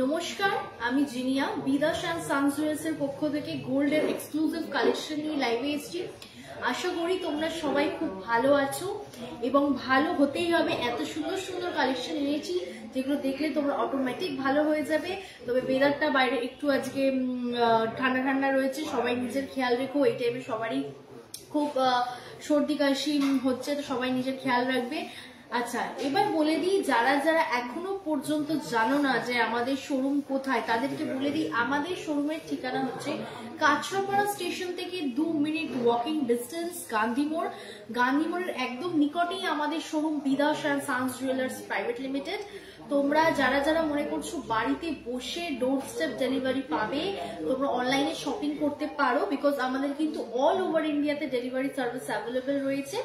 নমস্কার, আমি Jinia বিদাস and sons jewellers এর পক্ষ থেকে গোল্ডের এক্সক্লুসিভ কালেকশন নিয়ে লাইভে এসেছি। আশা করি তোমরা সবাই খুব ভালো আছো এবং ভালো হতেই হবে। এত সুন্দর সুন্দর কালেকশন এনেছি যেগুলো দেখলে তোমরা অটোমেটিক ভালো হয়ে যাবে। তবে ওয়েদারটা বাইরে একটু আজকে ঠান্ডা ঠান্ডা রয়েছে, সবাই নিজের খেয়াল রেখো। এই টাইমে সবারই খুব সর্দি কাশি হচ্ছে, তো সবাই নিজের খেয়াল রাখবে। আচ্ছা, এবার বলে দিই যারা যারা এখনো পর্যন্ত জানো না যে আমাদের শোরুম কোথায়, তাদেরকে বলে দিই আমাদের শোরুমের ঠিকানা হচ্ছে কাঁচরাপাড়া স্টেশন থেকে 2 মিনিট ওয়াকিং ডিস্টেন্স গান্ধী মোড়। গান্ধী মোড়ের একদম নিকটেই আমাদের showroom Bidas and sons jewellers private limited. তোমরা যারা যারা মনে করছো বাড়িতে বসে ডোর স্টেপ ডেলিভারি পাবে, তোমরা অনলাইনে শপিং করতে পারো, বিকজ আমাদের কিন্তু অল ওভার ইন্ডিয়াতে ডেলিভারি সার্ভিস অ্যাভেলেবেল রয়েছে।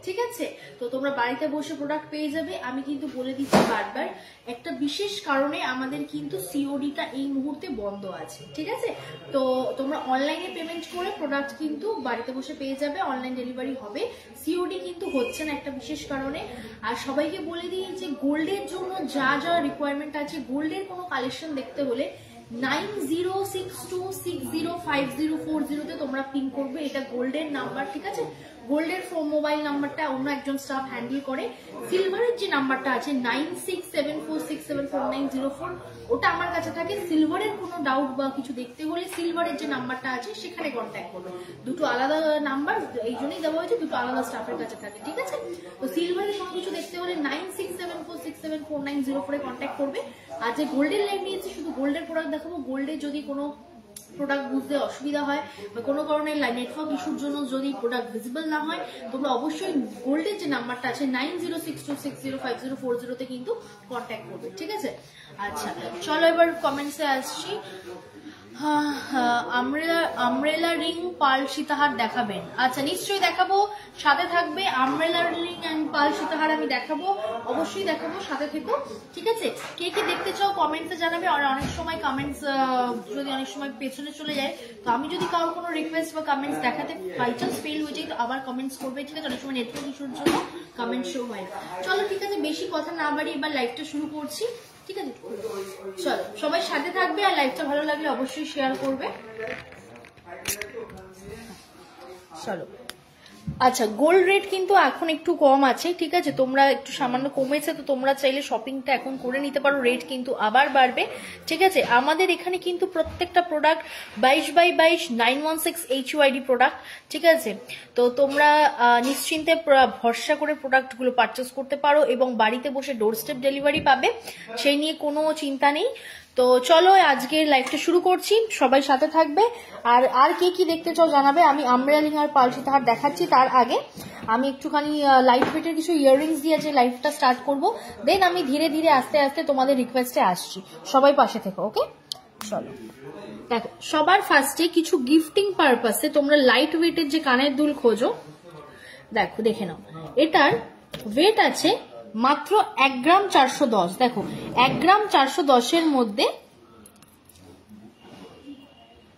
ঠিক আছে, তো তোমরা বাড়িতে বসে প্রোডাক্ট পেয়ে যাবে। আমি কিন্তু বলে দিচ্ছি বারবার, একটা বিশেষ কারণে আমাদের কিন্তু সিওডিটা এই মুহূর্তে বন্ধ আছে। ঠিক আছে, তো তোমরা অনলাইনে পেমেন্ট করে প্রোডাক্ট কিন্তু বাড়িতে বসে পেয়ে যাবে, অনলাইন ডেলিভারি হবে। সিওডি কিন্তু হচ্ছে না একটা বিশেষ কারণে। আর সবাইকে বলে দিই যে গোল্ডের জন্য যা যা রিকোয়ারমেন্ট আছে, গোল্ডের কোনো কালেকশন দেখতে হলে 9062605040 তে তোমরা পিন করবে। এটা গোল্ডের নাম্বার, ঠিক আছে। গোল্ডের মোবাইল নাম্বারটা অন্য একজন স্টাফ হ্যান্ডেল করে। সিলভারের যে নাম্বারটা আছে 9674674904, ওটা আমার কাছে থাকে। সিলভারের কোনো ডাউট বা কিছু দেখতে হলে সিলভারের যে নাম্বারটা আছে সেখানে কন্ট্যাক্ট করবে। দুটো আলাদা নাম্বার, এই জন্যই দেওয়া হয়েছে, দুটো আলাদা স্টাফের কাছে থাকে। ঠিক আছে, তো সিলভারের কোনো কিছু দেখতে হলে 9674674904 কন্ট্যাক্ট করবে। আর যে গোল্ডের লাইন নিয়েছি, শুধু গোল্ডের প্রোডাক্ট দেখাবো। গোল্ডের যদি কোনো প্রোডাক্ট বুঝতে অসুবিধা হয় বা কোনো কারণে নেটওয়ার্ক ইস্যুর জন্য যদি প্রোডাক্ট ভিজিবল না হয়, তোমরা অবশ্যই গোল্ডের যে নাম্বারটা আছে 9062605040 তে কিন্তু কন্ট্যাক্ট করবে। ঠিক আছে, আচ্ছা চলো এবার কমেন্টসে আসছি। আমব্রেলা রিং পাল সীতাহার দেখাবেন? আচ্ছা, নিশ্চয়ই দেখাবো, সাথে থাকবে। আমব্রেলা রিং এন্ড পাল সীতাহার আমি দেখাবো, অবশ্যই দেখাবো, সাথে থেকো। ঠিক আছে, কে কে দেখতে চাও কমেন্টসে জানাবে। আর অনেক সময় কমেন্টস যদি অনেক সময় পেছনে চলে যায়, তো আমি যদি কারোর কোনো রিকোয়েস্ট বা কমেন্টস দেখাতে বাই চান্স ফেল হয়ে যায়, তো আবার কমেন্টস করবে। ঠিক আছে, অনেক সময় নেটওয়ার্ক ইস্যুর জন্য কমেন্ট শো হয়। চলো ঠিক আছে, বেশি কথা না বাড়িয়ে এবার লাইভটা শুরু করছি। ঠিক আছে, চলো সবাই সাথে থাকবে। আর লাইভটা ভালো লাগলে অবশ্যই শেয়ার করবে। চলো, আচ্ছা, গোল্ড রেট কিন্তু এখন একটু কম আছে। ঠিক আছে, তোমরা একটু সামান্য কমেছে, তো তোমরা চাইলে শপিংটা এখন করে নিতে পারো। রেট কিন্তু আবার বাড়বে। ঠিক আছে, আমাদের এখানে কিন্তু প্রত্যেকটা প্রোডাক্ট 22x22 916 HUID প্রোডাক্ট। ঠিক আছে, তো তোমরা নিশ্চিন্তে ভরসা করে প্রোডাক্টগুলো পারচেস করতে পারো এবং বাড়িতে বসে ডোর স্টেপ ডেলিভারি পাবে, সেই নিয়ে কোনো চিন্তা নেই। তো চলো আজকের লাইভটা শুরু করছি, সবাই সাথে থাকবে। আর কে কি দেখতে চাও জানাবে। আমি আমব্রেলা রিং আর পাল সীতাহার দেখাচ্ছি, তার আগে আমি একটুখানি লাইট ওয়েটের কিছু ইয়াররিংস দিয়ে যে লাইভটা স্টার্ট করব। দেন আমি ধীরে ধীরে আস্তে আস্তে তোমাদের রিকোয়েস্টে আসছি, সবাই পাশে থেকো। ওকে, চলো দেখো, সবার ফার্স্টে কিছু গিফটিং পারপাসে তোমরা লাইট ওয়েটের যে কানের দুল খোঁজো, দেখো দেখে নাও। এটার ওয়েট আছে মাত্র 1 গ্রাম 410। দেখো 1 গ্রাম 410 এর মধ্যে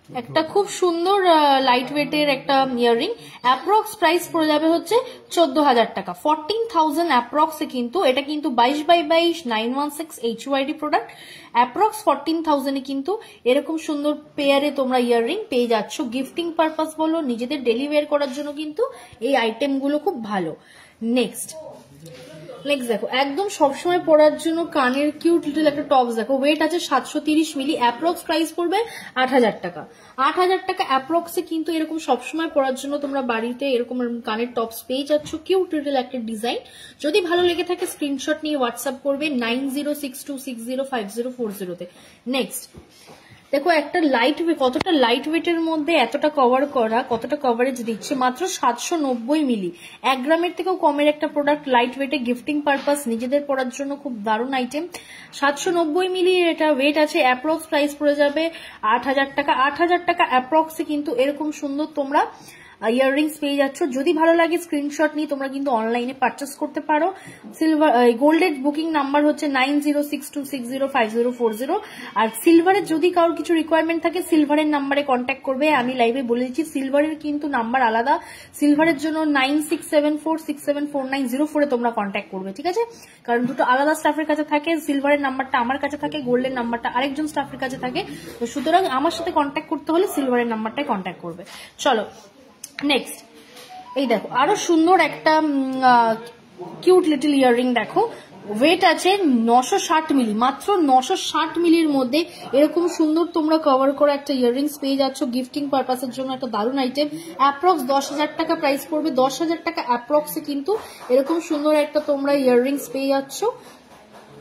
একটা খুব সুন্দর লাইট ওয়েটের একটা ইয়াররিং, অ্যাপ্রক্স প্রাইস পড়ে যাবে হচ্ছে 14,000 টাকা, 14,000 অ্যাপ্রক্সে কিন্তু। এটা কিন্তু 22x22 916 HYD প্রোডাক্ট, অ্যাপ্রক্স 14,000 এ কিন্তু এরকম সুন্দর পেয়ারে তোমরা ইয়াররিং পেয়ে যাচ্ছ। গিফটিং পারপাস বলো, নিজেদের ডেলি ওয়্যার করার জন্য কিন্তু এই আইটেমগুলো খুব ভালো। নেক্সট দেখো, একদম সবসময় পরার জন্য কানের কিউট লিটল একটা টপস দেখো, ওয়েট আছে 730 মিলি, অ্যাপ্রক্স প্রাইস পড়বে 8,000 টাকা। 8,000 টাকা অ্যাপ্রক্সে কিন্তু এরকম সবসময় পরার জন্য তোমরা বাড়িতে এরকম কানের টপস পেয়ে যাচ্ছ, কিউট লিটল একটা ডিজাইন। যদি ভালো লেগে থাকে স্ক্রিনশট নিয়ে হোয়াটসঅ্যাপ করবে 9062605040 তে। নেক্সট দেখো, একটা লাইট ওয়েট, কতটা লাইট ওয়েটের মধ্যে এতটা কভার করা, কতটা কভারেজ দিচ্ছে, মাত্র 790 মিলি, 1 গ্রামের থেকেও কমের একটা প্রোডাক্ট, লাইট ওয়েটে, গিফটিং পারপাস, নিজেদের পরার জন্য খুব দারুণ আইটেম। 790 মিলি এটা ওয়েট আছে, অ্যাপ্রক্স প্রাইস পড়ে যাবে 8,000 টাকা। 8,000 টাকা অ্যাপ্রক্সে কিন্তু এরকম সুন্দর তোমরা ইয়াররিংস পেয়ে যাচ্ছ। যদি ভালো লাগে স্ক্রিনশট নিয়ে তোমরা কিন্তু অনলাইনে পারচেস করতে পারো। সিলভার গোল্ডের বুকিং নাম্বার হচ্ছে 9062605040। আর সিলভারের যদি কারোর কিছু রিকোয়ারমেন্ট থাকে সিলভারের নাম্বারে কন্ট্যাক্ট করবে। আমি লাইভে বলে দিচ্ছি সিলভারের কিন্তু নাম্বার আলাদা, সিলভারের জন্য 9674674904 তোমরা কন্ট্যাক্ট করবে, ঠিক আছে? কারণ দুটো আলাদা স্টাফের কাছে থাকে, সিলভারের নাম্বারটা আমার কাছে থাকে, গোল্ডের নাম্বারটা আরেকজন স্টাফের কাছে থাকে। তো সুতরাং আমার সাথে কন্ট্যাক্ট করতে হলে সিলভারের নাম্বারটাই কন্ট্যাক্ট করবে। চলো নেক্সট, এই দেখো আরো সুন্দর একটা কিউট লিটল ইয়াররিং দেখো, ওয়েট আছে 960 মিলি, মাত্র 960 মিলির মধ্যে এরকম সুন্দর তোমরা কভার করা একটা ইয়াররিংস পেয়ে যাচ্ছ। গিফটিং পারপাসের জন্য একটা দারুণ আইটেম। অ্যাপ্রক্স 10,000 টাকা প্রাইস পড়বে, 10,000 টাকা অ্যাপ্রক্সে কিন্তু এরকম সুন্দর একটা তোমরা ইয়াররিংস পেয়ে যাচ্ছ।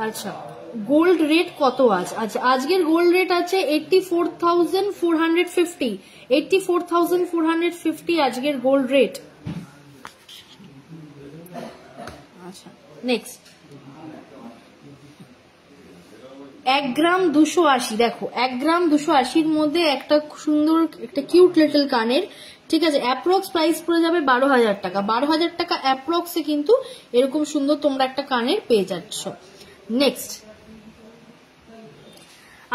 আচ্ছা, গোল্ড রেট কত আছে? আচ্ছা, আজকের গোল্ড রেট আছে 84,450, 84,450 আজকের গোল্ড রেট। আচ্ছা নেক্সট, 1 গ্রাম 280, দেখো 1 গ্রাম 280-র মধ্যে একটা সুন্দর একটা কিউট লিটল কানের, ঠিক আছে? অ্যাপ্রক্স প্রাইস পড়ে যাবে 12,000 টাকা। 12,000 টাকা অ্যাপ্রক্সে কিন্তু এরকম সুন্দর তোমরা একটা কানের পেয়ে যাচ্ছ। নেক্সট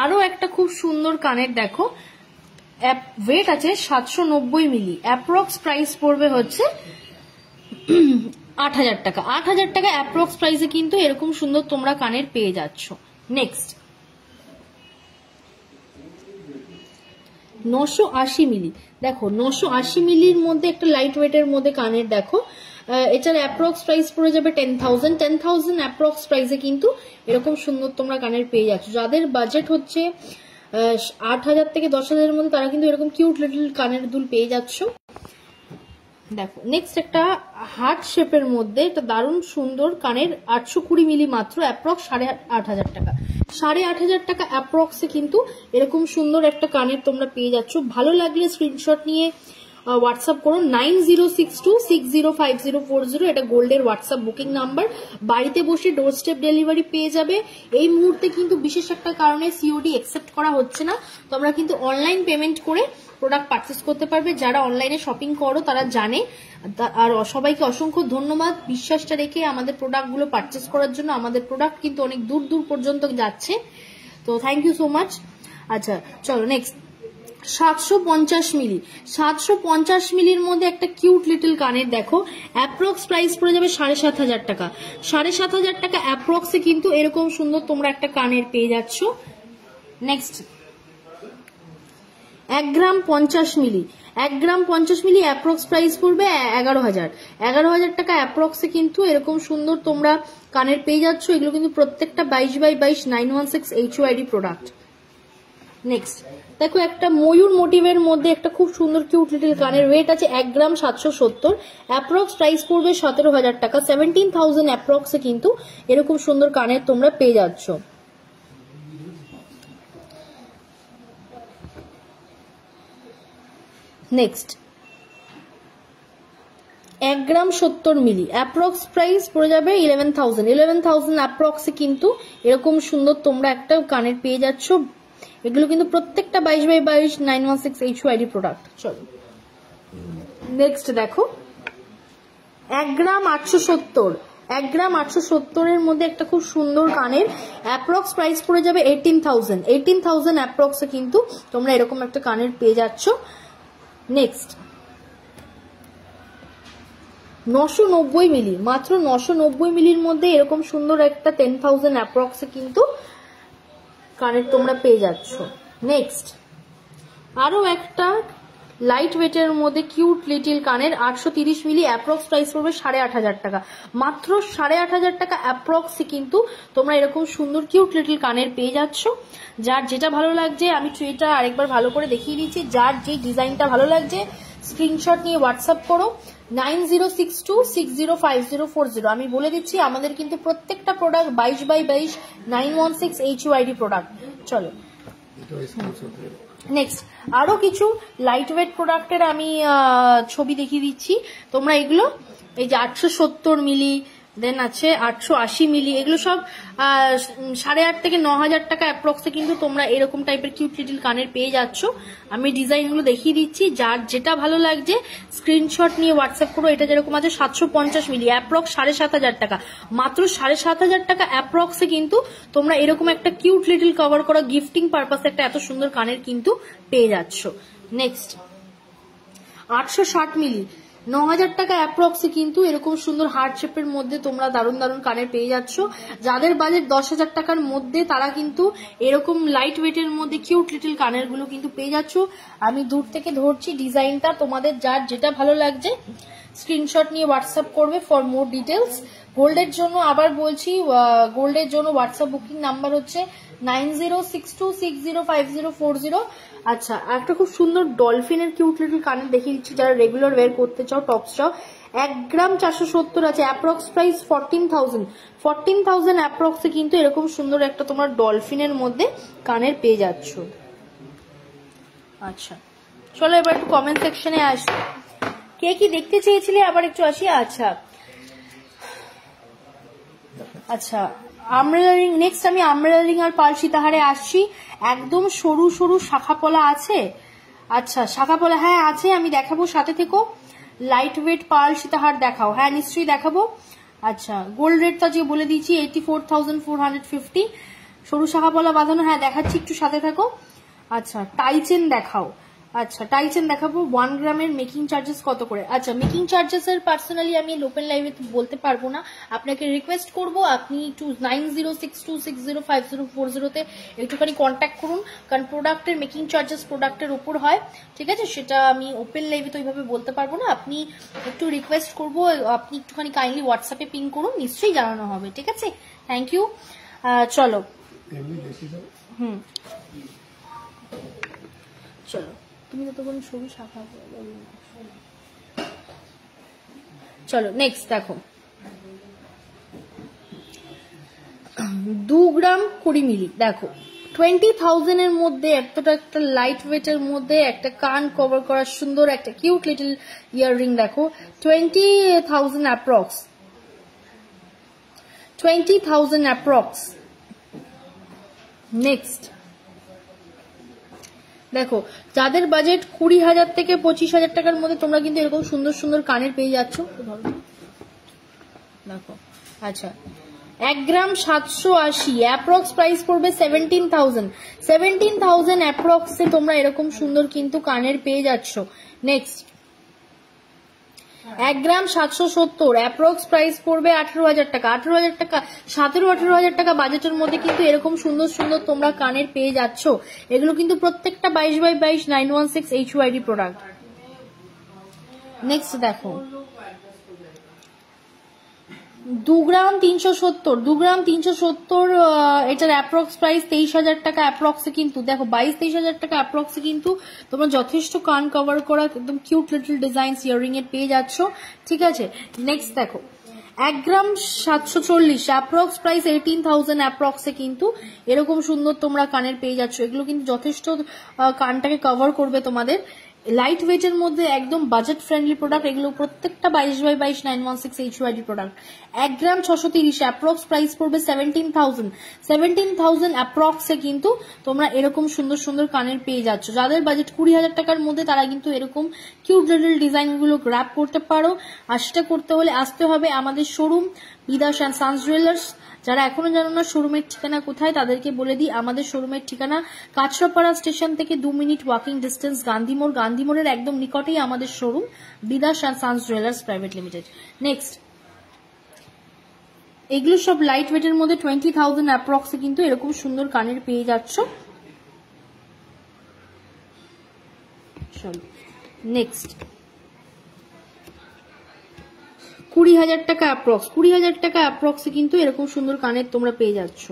আরো একটা খুব সুন্দর কানের দেখো, ওয়েট আছে 790 মিলি, অ্যাপ্রক্স প্রাইস পড়বে হচ্ছে 8,000 টাকা। 8,000 টাকা অ্যাপ্রক্স প্রাইসে কিন্তু এরকম সুন্দর তোমরা কানের পেয়ে যাচ্ছ। নেক্সট 980 মিলি, দেখো 980 মিলির মধ্যে একটা লাইট ওয়েটের মধ্যে কানের দেখো, এটার অ্যাপ্রক্স প্রাইস পড়ে যাবে 10,000। 10,000 অ্যাপ্রক্স প্রাইসে কিন্তু এরকম সুন্দর তোমরা কানের পেয়ে যাচ্ছ। যাদের বাজেট হচ্ছে 8,000 থেকে 10,000-এর মধ্যে তারা কিন্তু এরকম কিউট লিটল কানের দুল পেয়ে যাচ্ছ। দেখো নেক্সট একটা হার্ট শেপের মধ্যে একটা দারুণ সুন্দর কানের, 820 মিলি মাত্র, অ্যাপ্রক্স 8,500 টাকা। 8,500 টাকা অ্যাপ্রক্সে কিন্তু এরকম সুন্দর একটা কানের তোমরা পেয়ে যাচ্ছ। ভালো লাগলে স্ক্রিনশট নিয়ে হোয়াটসঅ্যাপ করো 9062605040, এটা গোল্ডের হোয়াটসঅ্যাপ বুকিং নাম্বার। বাড়িতে বসে ডোর স্টেপ ডেলিভারি পেয়ে যাবে। এই মুহূর্তে কিন্তু বিশেষ একটা কারণে সিওডি অ্যাকসেপ্ট করা হচ্ছে না, তোমরা কিন্তু অনলাইন পেমেন্ট করে প্রোডাক্ট পারচেস করতে পারবে। যারা অনলাইনে শপিং করো তারা জানে। আর সবাইকে অসংখ্য ধন্যবাদ বিশ্বাসটা রেখে আমাদের প্রোডাক্টগুলো পারচেস করার জন্য। আমাদের প্রোডাক্ট কিন্তু অনেক দূর দূর পর্যন্ত যাচ্ছে, তো থ্যাংক ইউ সো মাচ। আচ্ছা চলো নেক্সট, 750 মিলি, 750 মিলির মধ্যে একটা কিউট লিটল কানের দেখো, অ্যাপ্রক্স প্রাইস পড়ে যাবে 7,500 টাকা। 7,500 টাকা অ্যাপ্রক্সে কিন্তু এরকম সুন্দর তোমরা একটা কানের পেয়ে যাচ্ছ। নেক্সট 1 গ্রাম 50 মিলি, 1 গ্রাম 50 মিলি অ্যাপ্রক্স প্রাইস পড়বে 11,000। 11,000 টাকা অ্যাপ্রক্সে কিন্তু এরকম সুন্দর তোমরা কানের পেয়ে যাচ্ছ। এগুলো কিন্তু প্রত্যেকটা 22x22 916 HYD প্রোডাক্ট। নেক্সট দেখো একটা ময়ূর মোটিভের মধ্যে একটা খুব সুন্দর কিউট লিটল কানের, ওয়েট আছে 1 গ্রাম 770, অ্যাপ্রক্স প্রাইস পড়বে 17,000 টাকা। 17,000 অ্যাপ্রক্সে কিন্তু এরকম সুন্দর কানের তোমরা পেয়ে যাচ্ছ। নেক্সট 1 গ্রাম 70 মিলি, অ্যাপ্রক্স প্রাইস পড়ে যাবে 11,000। 11,000 অ্যাপ্রক্সে কিন্তু এরকম সুন্দর তোমরা একটা কানের পেয়ে যাচ্ছ। এগুলো কিন্তু প্রত্যেকটা 22x22 916 HYD প্রোডাক্ট। চলো নেক্সট দেখো 1 গ্রাম 870, 1 গ্রাম 870 মধ্যে একটা খুব সুন্দর কানের, অ্যাপ্রক্স প্রাইস পড়ে যাবে 18,000 অ্যাপ্রক্সে কিন্তু তোমরা এরকম একটা কানের পেয়ে যাচ্ছ। নেক্সট 990 মিলি, মাত্র 990 মিলির মধ্যে এরকম সুন্দর একটা 10,000 অ্যাপ্রক্সে কিন্তু কানের তোমরা পেয়ে যাচ্ছ। নেক্সট আরো একটা লাইট ওয়েটের মধ্যে কিউট লিটিল কানের 830 মিলি, অ্যাপ্রক্স প্রাইস পড়বে 8,500 টাকা, মাত্র 8,500 টাকা অ্যাপ্রক্সে কিন্তু তোমরা এরকম সুন্দর কিউট লিটিল কানের পেয়ে যাচ্ছ। যার যেটা ভালো লাগছে, আমি ট্রেটা আরেকবার ভালো করে দেখিয়ে দিচ্ছি, যার যে ডিজাইনটা ভালো লাগছে স্ক্রিনশট নিয়ে হোয়াটসঅ্যাপ করো 9062605040। আমি বলে দিচ্ছি আমাদের কিন্তু প্রত্যেকটা প্রোডাক্ট 22x22 916 HUID প্রোডাক্ট। চলো নেক্সট আরো কিছু লাইট ওয়েট প্রোডাক্টের আমি ছবি দেখিয়ে দিচ্ছি। তোমরা এগুলো এই যে 870 মিলি, দেন আছে 880 মিলি, এগুলো সব 8,500 থেকে 9,000 টাকা অ্যাপ্রক্সে কিন্তু তোমরা এরকম টাইপের কিউট লিটিল কানের পেয়ে যাচ্ছ। আমি ডিজাইনগুলো দেখিয়ে দিচ্ছি, যার যেটা ভালো লাগছে স্ক্রিনশট নিয়ে হোয়াটসঅ্যাপ করো। এটা যেরকম আছে 750 মিলি, অ্যাপ্রক্স 7,500 টাকা, মাত্র 7,500 টাকা অ্যাপ্রক্সে কিন্তু তোমরা এরকম একটা কিউট লিটিল কভার করা গিফটিং পারপাসে একটা এত সুন্দর কানের কিন্তু পেয়ে যাচ্ছ। নেক্সট 860 মিলি, 9,000 টাকা অ্যাপ্রক্সে কিন্তু এরকম সুন্দর হার্ট শেপের মধ্যে তোমরা দারুণ দারুণ কানের পেয়ে যাচ্ছ। যাদের বাজেট 10,000 টাকার মধ্যে তারা কিন্তু এরকম লাইট ওয়েটের মধ্যে কিউট লিটিল কানের গুলো কিন্তু পেয়ে যাচ্ছ। আমি দূর থেকে ধরছি ডিজাইনটা, তোমাদের যার যেটা ভালো লাগছে স্ক্রিনশট নিয়ে হোয়াটসঅ্যাপ করবে ফর মোর ডিটেলস। গোল্ডের জন্য আবার বলছি, গোল্ডের জন্য হোয়াটসঅ্যাপ বুকিং নাম্বার হচ্ছে 9062605040। আচ্ছা একটা খুব সুন্দর ডলফিনের কিউট লিটল কানের দেখিয়ে দিচ্ছি, যারা রেগুলার ওয়্যার করতে চাও, টপস চাও। 1 গ্রাম 470 আছে, অ্যাপ্রক্স প্রাইস 14,000 অ্যাপ্রক্সে কিন্তু এরকম সুন্দর একটা তোমার ডলফিনের মধ্যে কানের পেয়ে যাচ্ছ। আচ্ছা চলো এবার একটু কমেন্ট সেকশনে আসি, কে কি দেখতে চেয়েছিলে আবার একটু আসি। আচ্ছা আমব্রেলা রিং, নেক্সট আমি আমব্রেলা রিং আর পাল সীতাহারে আসছি। একদম সরু সরু শাখা পলা আছে। আচ্ছা শাখা পলা হ্যাঁ আছে, আমি দেখাবো, সাথে থেকো। লাইট ওয়েট পাল সীতাহার দেখাও, হ্যাঁ নিশ্চয়ই দেখাবো। আচ্ছা গোল্ড রেটটা যে বলে দিয়েছি 84,450, সরু শাখা পলা বাঁধানো, হ্যাঁ দেখাচ্ছি, একটু সাথে থাকো। আচ্ছা টাইচেন দেখাও। আচ্ছা টাইচেন দেখাবো। 1 গ্রামের মেকিং চার্জেস কত করে? আচ্ছা মেকিং চার্জেস এর পার্সোনালি আমি ওপেন লাইভে বলতে পারবো না, আপনাকে রিকোয়েস্ট করব আপনি একটু 9062605040 তে একটুখানি কন্ট্যাক্ট করুন, কারণ প্রোডাক্টের মেকিং চার্জেস প্রোডাক্টের উপর হয়, ঠিক আছে? সেটা আমি ওপেন লাইভে তো ওইভাবে বলতে পারবো না, আপনি একটু রিকোয়েস্ট করব আপনি একটুখানি কাইন্ডলি হোয়াটসঅ্যাপে পিং করুন, নিশ্চয়ই জানানো হবে, ঠিক আছে? Thank you. চলো চলো তুমি তো তখন ছবি শাখা। চলো নেক্সট দেখো 2 গ্রাম 20 মিলি, দেখো 20,000 এর মধ্যে এতটা একটা লাইট ওয়েটের মধ্যে একটা কান কভার করা সুন্দর একটা কিউট লিটল ইয়াররিং, দেখো 20,000 অ্যাপ্রক্স, 20,000 অ্যাপ্রক্স। নেক্সট দেখো যাদের বাজেট 20,000 থেকে 25,000 টাকার মধ্যে তোমরা কিন্তু এরকম সুন্দর সুন্দর কানের পেয়ে যাচ্ছ। দেখো আচ্ছা 1 গ্রাম 780, অ্যাপ্রক্স প্রাইস পড়বে 17,000 অ্যাপ্রক্সে তোমরা এরকম সুন্দর কিন্তু কানের পেয়ে যাচ্ছ। নেক্সট 1 গ্রাম 770, অ্যাপ্রক্স প্রাইস পড়বে 18,000 টাকা, 18,000 টাকা 17-18,000 টাকা বাজেটের মধ্যে কিন্তু এরকম সুন্দর সুন্দর তোমরা কানের পেয়ে যাচ্ছ। এগুলো কিন্তু প্রত্যেকটা 22x22 916 HUID প্রোডাক্ট। নেক্সট দেখো 2 গ্রাম 370, এটার অ্যাপ্রক্স প্রাইস 23,000 টাকা অ্যাপ্রক্সে কিন্তু, দেখো 22-23,000 টাকা অ্যাপ্রক্সে কিন্তু তোমরা যথেষ্ট কান কভার করা একদম কিউট লিটল ডিজাইন ইয়াররিং এর পেয়ে যাচ্ছ, ঠিক আছে? নেক্সট দেখো 1 গ্রাম 740, অ্যাপ্রক্স প্রাইস 18,000 অ্যাপ্রক্সে কিন্তু এরকম সুন্দর তোমরা কানের পেয়ে যাচ্ছ। এগুলো কিন্তু যথেষ্ট কানটাকে কভার করবে তোমাদের। লাইট ওয়েটের মধ্যে একদম বাজেট ফ্রেন্ডলি প্রোডাক্ট, এগুলো প্রত্যেকটা 22x22 916 HUID প্রোডাক্ট। 1 গ্রাম 630, অ্যাপ্রক্স প্রাইস পড়বে 17,000 অ্যাপ্রক্সে কিন্তু তোমরা এরকম সুন্দর সুন্দর কানের পেয়ে যাচ্ছ। যাদের বাজেট 20,000 টাকার মধ্যে তারা কিন্তু এরকম কিউট লিটল ডিজাইন গুলো গ্র্যাব করতে পারো। আর সেটা করতে হলে আসতে হবে আমাদের showroom Bidas and sons jewellers. যারা এখনো জানো না শোরুমের ঠিকানা কোথায়, তাদেরকে বলে দিই, আমাদের শোরুমের ঠিকানা কাঁচরাপাড়া স্টেশন থেকে 2 মিনিট ওয়াকিং ডিস্টেন্স গান্ধী মোড়। গান্ধী মোড়ের একদম নিকটেই আমাদের showroom Bidas and sons jewellers private limited. Next, এগুলো সব লাইট ওয়েটের মধ্যে 20,000 অ্যাপ্রক্সে কিন্তু এরকম সুন্দর কানের পেয়ে যাচ্ছ। চলো নেক্সট, 20,000 টাকা অ্যাপ্রক্স, 20,000 টাকা অ্যাপ্রক্সে কিন্তু এরকম সুন্দর কানের তোমরা পেয়ে যাচ্ছ।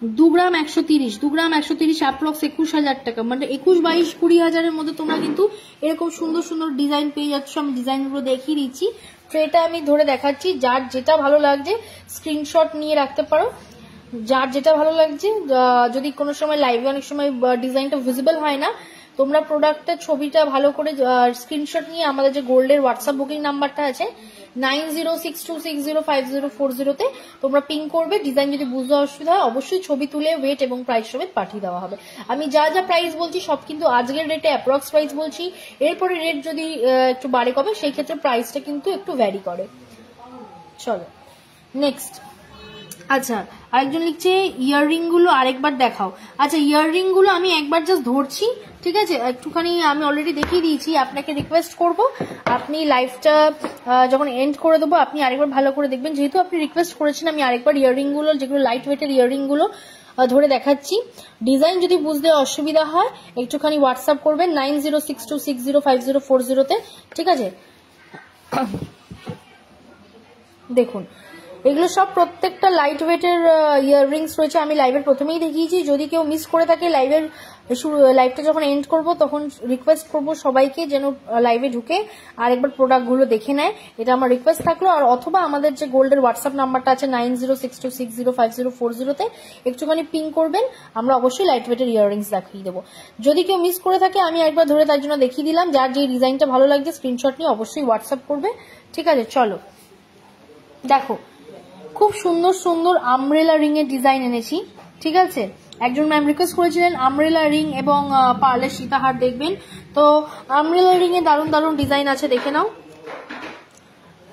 2 গ্রাম 130, 2 গ্রাম 130 অ্যাপ্রক্স 21,000 টাকা, মানে 21, 22, 20,000-এর মধ্যে তোমরা কিন্তু এরকম সুন্দর সুন্দর ডিজাইন পেয়ে যাচ্ছ। আমি ডিজাইনগুলো দেখিয়ে দিচ্ছি, ট্রেটা আমি ধরে দেখাচ্ছি, যার যেটা ভালো লাগছে স্ক্রিনশট নিয়ে রাখতে পারো। যার যেটা ভালো লাগছে, যদি কোনো সময় লাইভে অনেক সময় ডিজাইনটা ভিজিবল হয় না, তোমরা প্রোডাক্টের ছবিটা ভালো করে স্ক্রিনশট নিয়ে আমাদের যে গোল্ডের হোয়াটসঅ্যাপ বুকিং নাম্বারটা আছে 9062605040-তে তোমরা পিং করবে। ডিজাইন যদি বুঝতে অসুবিধা হয় অবশ্যই ছবি তুলে ওয়েট এবং প্রাইস সমেত পাঠিয়ে দেওয়া হবে। আমি যা যা প্রাইস বলছি সব কিন্তু আজকের রেটে অ্যাপ্রক্স প্রাইস বলছি, এরপরে রেট যদি একটু বাড়ে কমে সেই ক্ষেত্রে প্রাইসটা কিন্তু একটু ভ্যারি করে। চলো নেক্সট, আচ্ছা আরেকজন লিখছে ইয়াররিং গুলো আরেকবার দেখাও। আচ্ছা ইয়াররিং গুলো আমি একবার জাস্ট ধরছি, ঠিক আছে, একটুখানি আমি অলরেডি দেখিয়ে দিয়েছি। আপনাকে রিকোয়েস্ট করব আপনি লাইভটা যখন এন্ড করে দেবো আপনি আরেকবার ভালো করে দেখবেন, যেহেতু আপনি রিকোয়েস্ট করেছেন আমি আরেকবার ইয়াররিং গুলো যেগুলো লাইট ওয়েটের ইয়াররিং গুলো ধরে দেখাচ্ছি। ডিজাইন যদি বুঝতে অসুবিধা হয় একটুখানি হোয়াটসঅ্যাপ করবেন 9062605040-তে, ঠিক আছে। দেখুন এগুলো সব প্রত্যেকটা লাইট ওয়েটের ইয়াররিংস রয়েছে, আমি লাইভের প্রথমেই দেখিয়েছি। যদি কেউ মিস করে থাকে লাইভটা যখন এন্ড করব তখন রিকোয়েস্ট করব সবাইকে যেন লাইভে ঢুকে আরেকবার প্রোডাক্টগুলো দেখে নেয়, এটা আমার রিকোয়েস্ট থাকলো। আর অথবা আমাদের যে গোল্ডের হোয়াটসঅ্যাপ নাম্বারটা আছে 9062605040-তে একটুখানি পিং করবেন, আমরা অবশ্যই লাইট ওয়েটের ইয়াররিংস দেখিয়ে দেবো। যদি কেউ মিস করে থাকে আমি একবার ধরে তার জন্য দেখিয়ে দিলাম। যার যে ডিজাইনটা ভালো লাগছে স্ক্রিনশট নিয়ে অবশ্যই হোয়াটসঅ্যাপ করবে, ঠিক আছে। চলো দেখো খুব সুন্দর সুন্দর আমব্রেলা রিং এর ডিজাইন এনেছি, ঠিক আছে। একজন ম্যাম রিকোয়েস্ট করেছিলেন আমব্রেলা রিং এবং পার্লের সীতাহার দেখবেন, তো আমব্রেলা রিং এ দারুণ দারুণ ডিজাইন আছে, দেখে নাও।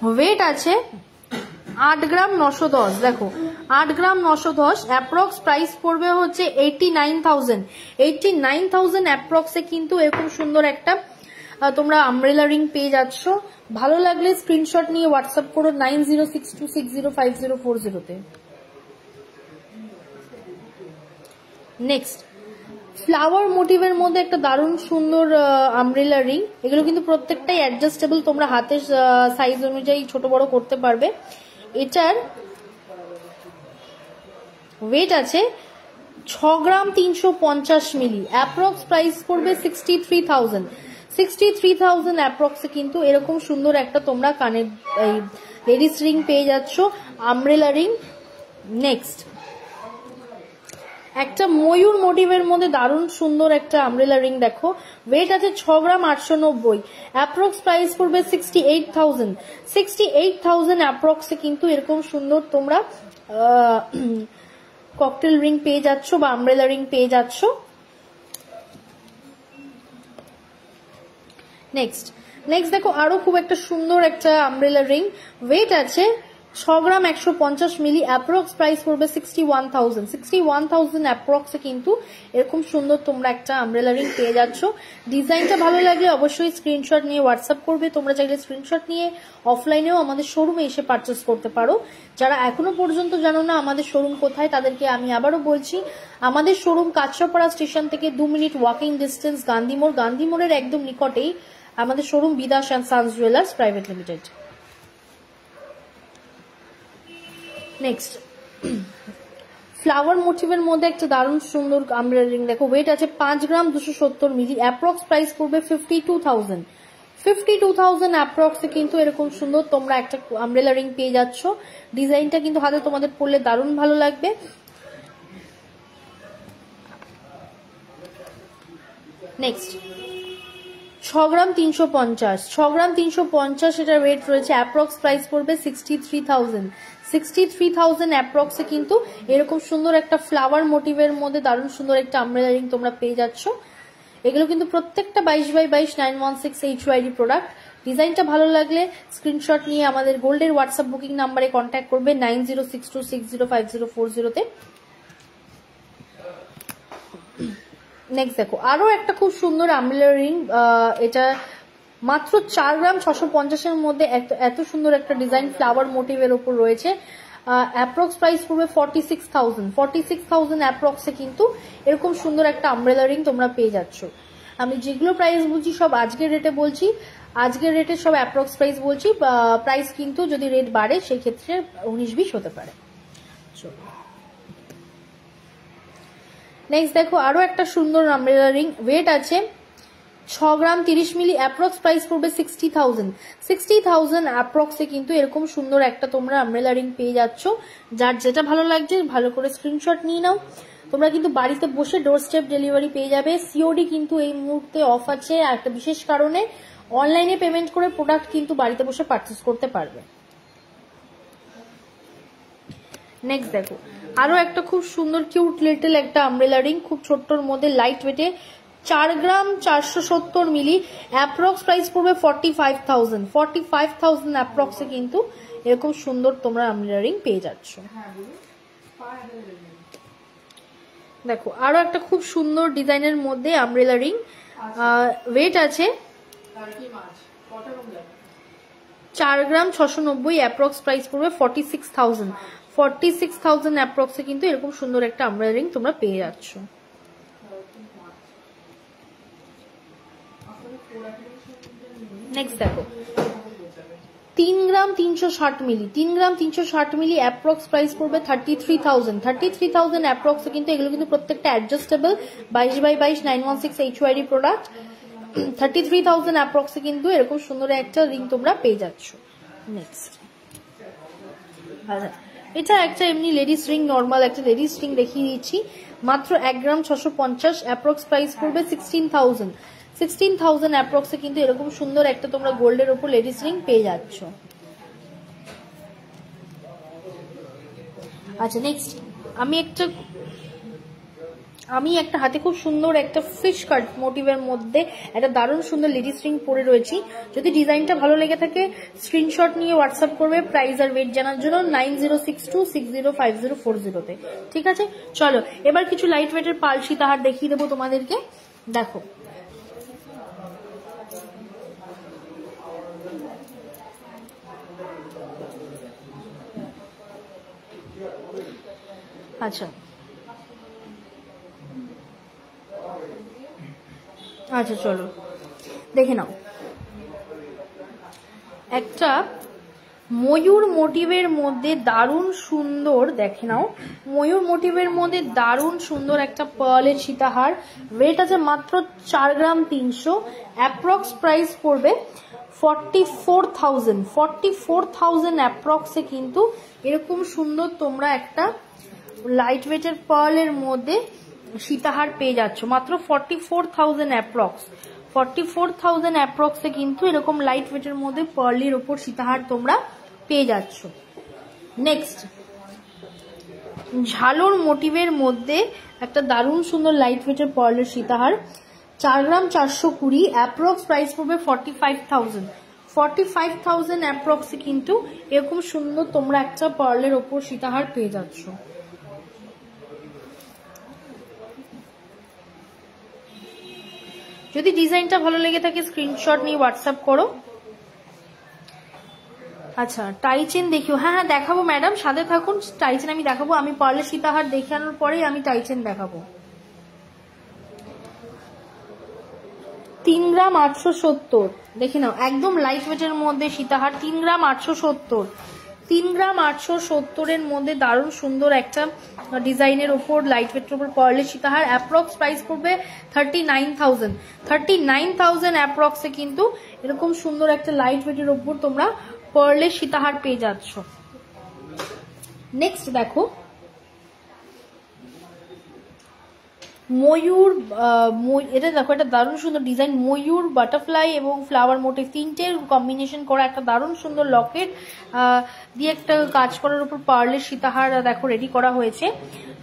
ওয়েট আছে 8 গ্রাম 910, দেখো 8 গ্রাম 910, অ্যাপ্রক্স প্রাইস পড়বে হচ্ছে 89,000। 89,000 অ্যাপ্রক্সে কিন্তু এরকম সুন্দর একটা তোমরা আমব্রেলা রিং পেয়ে যাচ্ছ। ভালো লাগলে স্ক্রিনশট নিয়ে হোয়াটসঅ্যাপ করো 9062605040-তে। নেক্সট, ফ্লাওয়ার মোটিভের মধ্যে একটা দারুণ সুন্দর আমব্রেলা রিং, এগুলো কিন্তু প্রত্যেকটাই অ্যাডজাস্টেবল, তোমরা হাতের সাইজ অনুযায়ী ছোট বড় করতে পারবে। এটার ওয়েট আছে 6 গ্রাম 350 মিলি, অ্যাপ্রক্স প্রাইস পড়বে 63,000। 63,000 অ্যাপ্রক্সে কিন্তু এরকম সুন্দর একটা তোমরা কানের লেডিস রিং পেয়ে যাচ্ছ, আমব্রেলা রিং। নেক্সট, একটা ময়ূর মোটিভের মধ্যে দারুণ সুন্দর একটা আমব্রেলা রিং, দেখো ওয়েট আছে 6 গ্রাম 890, অ্যাপ্রক্স প্রাইস পড়বে 68,000। 68,000 অ্যাপ্রক্সে কিন্তু এরকম সুন্দর তোমরা ককটেল রিং পেয়ে যাচ্ছ বা আমব্রেলা রিং পেয়ে যাচ্ছ। নেক্সট দেখো আরো খুব একটা সুন্দর একটা আমব্রেলা রিং, ওয়েট আছে 6 গ্রাম 150 মিলি, অ্যাপ্রক্স প্রাইস পড়বে 61,000। 61,000 অ্যাপ্রক্সে কিন্তু এরকম সুন্দর তোমরা একটা আমব্রেলা রিং পেয়ে যাচ্ছ। ডিজাইনটা ভালো লাগলে অবশ্যই স্ক্রিনশট নিয়ে হোয়াটসঅ্যাপ করবে। তোমরা চাইলে স্ক্রিনশট নিয়ে অফলাইনেও আমাদের শোরুমে এসে পারচেস করতে পারো। যারা এখনো পর্যন্ত জানো না আমাদের শোরুম কোথায়, তাদেরকে আমি আবারও বলছি, আমাদের শোরুম কাঁচরাপাড়া স্টেশন থেকে 2 মিনিট ওয়াকিং ডিস্টেন্স গান্ধী মোড়। গান্ধী মোড়ের একদম নিকটেই আমাদের showroom Bidas and sons jewellers private limited. Next, flower মোটিভের মধ্যে একটা দারুণ সুন্দর আমব্রেলা রিং, দেখো ওয়েট আছে 5 গ্রাম 270 মিলি, অ্যাপ্রক্স প্রাইস পড়বে 52,000। 52,000 অ্যাপ্রক্সে কিন্তু এরকম সুন্দর তোমরা একটা আমব্রেলা রিং পেয়ে যাচ্ছ। ডিজাইনটা কিন্তু হাতে তোমাদের পরলে দারুণ ভালো লাগবে। নেক্সট, 6 গ্রাম 350, 6 গ্রাম 350 এটার ওয়েট রয়েছে, অ্যাপ্রক্স প্রাইস পড়বে 63,000। 63,000 অ্যাপ্রক্সে কিন্তু এরকম সুন্দর একটা ফ্লাওয়ার মোটিভের মধ্যে দারুণ সুন্দর একটা আমব্রেলা রিং তোমরা পেয়ে যাচ্ছ। এগুলো কিন্তু প্রত্যেকটা 22x22 916 HYD প্রোডাক্ট। ডিজাইনটা ভালো লাগলে স্ক্রিনশট নিয়ে আমাদের গোল্ডের হোয়াটসঅ্যাপ বুকিং নাম্বারে কন্ট্যাক্ট করবে 9062605040 নেক্সট দেখো আরো একটা খুব সুন্দর আমব্রেলা রিং, এটা মাত্র 4 গ্রাম 650 মধ্যে এত সুন্দর একটা ডিজাইন ফ্লাওয়ার মোটিভের উপর রয়েছে। অ্যাপ্রক্স প্রাইস পড়বে 46,000 অ্যাপ্রক্সে কিন্তু এরকম সুন্দর একটা আমব্রেলা রিং তোমরা পেয়ে যাচ্ছ। আমি যেগুলো প্রাইস বলছি সব আজকের রেটে বলছি, আজকের রেটে সব অ্যাপ্রক্স প্রাইস বলছি, প্রাইস কিন্তু যদি রেট বাড়ে সেই ক্ষেত্রে 19-20 হতে পারে। নেক্সট দেখো আরো একটা সুন্দর আমব্রেলা রিং, ওয়েট আছে 6 গ্রাম 30 মিলি, অ্যাপ্রক্স প্রাইস পড়বে 60,000 অ্যাপ্রক্সে কিন্তু এরকম সুন্দর একটা তোমরা আমব্রেলা রিং পেয়ে যাচ্ছ। যার যেটা ভালো লাগছে ভালো করে স্ক্রিনশট নিয়ে নাও। তোমরা কিন্তু বাড়িতে বসে ডোর স্টেপ ডেলিভারি পেয়ে যাবে। সিওডি কিন্তু এই মুহূর্তে অফ আছে, আর একটা বিশেষ কারণে অনলাইনে পেমেন্ট করে প্রোডাক্ট কিন্তু বাড়িতে বসে পারচেস করতে পারবে। নেক্সট দেখো আরো একটা খুব সুন্দর কিউট লিটল একটা আমব্রেলা রিং, খুব ছোট্টর মধ্যে লাইট ওয়েটে 4 গ্রাম 470 মিলি, অ্যাপ্রক্স প্রাইস পড়বে 45,000 অ্যাপ্রক্সে কিন্তু এরকম সুন্দর তোমরা আমব্রেলা রিং পেয়ে যাচ্ছ। দেখো আরো একটা খুব সুন্দর ডিজাইনের মধ্যে আমব্রেলা রিং, ওয়েট আছে 4 গ্রাম 690, অ্যাপ্রক্স প্রাইস পড়বে 46,000 অ্যাপ্রক্সে কিন্তু এরকম সুন্দর একটা আমব্রেলা রিং তোমরা পেয়ে যাচ্ছ। নেক্সট দেখো 3 গ্রাম 360 মিলি, অ্যাপ্রক্স প্রাইস পড়বে 33,000 অ্যাপ্রক্সে কিন্তু এগুলো কিন্তু প্রত্যেকটা অ্যাডজাস্টেবল 22x22 916 HYD প্রোডাক্ট। 33,000 অ্যাপ্রক্সে কিন্তু এরকম সুন্দর একটা রিং তোমরা পেয়ে যাচ্ছ। নেক্সট আচ্ছা এটা একটা এমনি লেডিস রিং, নর্মাল একটা লেডিস রিং দেখিয়ে দিচ্ছি, মাত্র 1 গ্রাম 650, অ্যাপ্রক্স প্রাইস পড়বে 16,000 অ্যাপ্রক্সে কিন্তু এরকম সুন্দর একটা তোমরা গোল্ডের উপর লেডিস রিং পেয়ে যাচ্ছ। আচ্ছা নেক্সট আমি একটা হাতে খুব সুন্দর একটা ফিশ কাট মোটিভের মধ্যে একটা দারুণ সুন্দর লেডিস রিং পরে রয়েছি। যদি ডিজাইনটা ভালো লেগে থাকে স্ক্রিনশট নিয়ে হোয়াটসঅ্যাপ করবে প্রাইস আর ওয়েট জানার জন্য 9062605040 ঠিক আছে। চলো এবার কিছু লাইট ওয়েটের পাল সীতাহার দেখিয়ে দেবো তোমাদেরকে। দেখো আচ্ছা আচ্ছা চলো দেখে নাও, একটা ময়ূর মোটিভের মধ্যে দারুণ সুন্দর, দেখে নাও ময়ূর মোটিভের মধ্যে দারুণ সুন্দর একটা পার্লের সীতাহার, ওয়েট আছে মাত্র 4 গ্রাম 300, অ্যাপ্রক্স প্রাইস পড়বে 44,000 অ্যাপ্রক্সে কিন্তু এরকম সুন্দর তোমরা একটা লাইট ওয়েটের পার্লের মধ্যে সীতাহার পেয়ে যাচ্ছ মাত্র 44,000 অ্যাপ্রক্সে কিন্তু এরকম লাইট ওয়েটের মধ্যে পার্লের ওপর সীতাহার তোমরা পেয়ে যাচ্ছ। নেক্সট ঝালর মোটিভের মধ্যে একটা দারুণ সুন্দর লাইট ওয়েটের পার্লের সীতাহার, 4 গ্রাম 420, অ্যাপ্রক্স প্রাইস পড়বে 45,000 অ্যাপ্রক্সে কিন্তু এরকম সুন্দর তোমরা একটা পার্লের ওপর সীতাহার পেয়ে যাচ্ছ। যদি ডিজাইনটা ভালো লেগে থাকে স্ক্রিনশট নিয়ে হোয়াটসঅ্যাপ করো। আচ্ছা টাইচেন দেখিও, হ্যাঁ দেখাবো ম্যাডাম, সাথে থাকুন, টাইচেন আমি দেখাবো, আমি পার্লের সীতাহার দেখানোর পরেই আমি টাইচেন দেখাবো। 3 গ্রাম 870 দেখে নাও, একদম লাইট ওয়েটের মধ্যে সীতাহার, 3 গ্রাম 870 এর মধ্যে দারুণ সুন্দর একটা ডিজাইনের ওপর লাইট ওয়েটের ওপর পার্লের সীতাহার, অ্যাপ্রক্স প্রাইস পড়বে 39,000 অ্যাপ্রক্সে কিন্তু এরকম সুন্দর একটা লাইট ওয়েটের ওপর তোমরা পার্লের সীতাহার পেয়ে যাচ্ছ। নেক্সট দেখো ময়ূর, এটা দেখো একটা দারুণ সুন্দর ডিজাইন, ময়ূর বাটারফ্লাই এবং ফ্লাওয়ার মোটিভ তিনটের কম্বিনেশন করা একটা দারুণ সুন্দর লকেট দিয়ে একটা কাজ করার উপর পার্লের সীতাহার দেখো রেডি করা হয়েছে,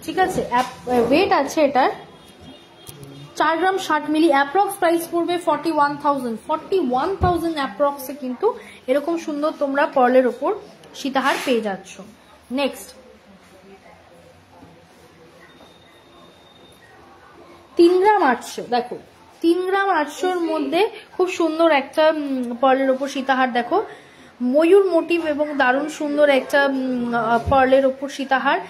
ঠিক আছে। ওয়েট আছে এটার 4 গ্রাম 60 মিলি, অ্যাপ্রক্স প্রাইস পড়বে 41,000 অ্যাপ্রক্সে কিন্তু এরকম সুন্দর তোমরা পার্লের ওপর সীতাহার পেয়ে যাচ্ছ। নেক্সট 3 গ্রাম 800, দেখো 3 গ্রাম 800-র মধ্যে খুব সুন্দর একটা পার্লের ওপর সীতাহার, দেখো ময়ূর মোটিভ এবং দারুণ সুন্দর একটা পার্লের ওপর সীতাহার।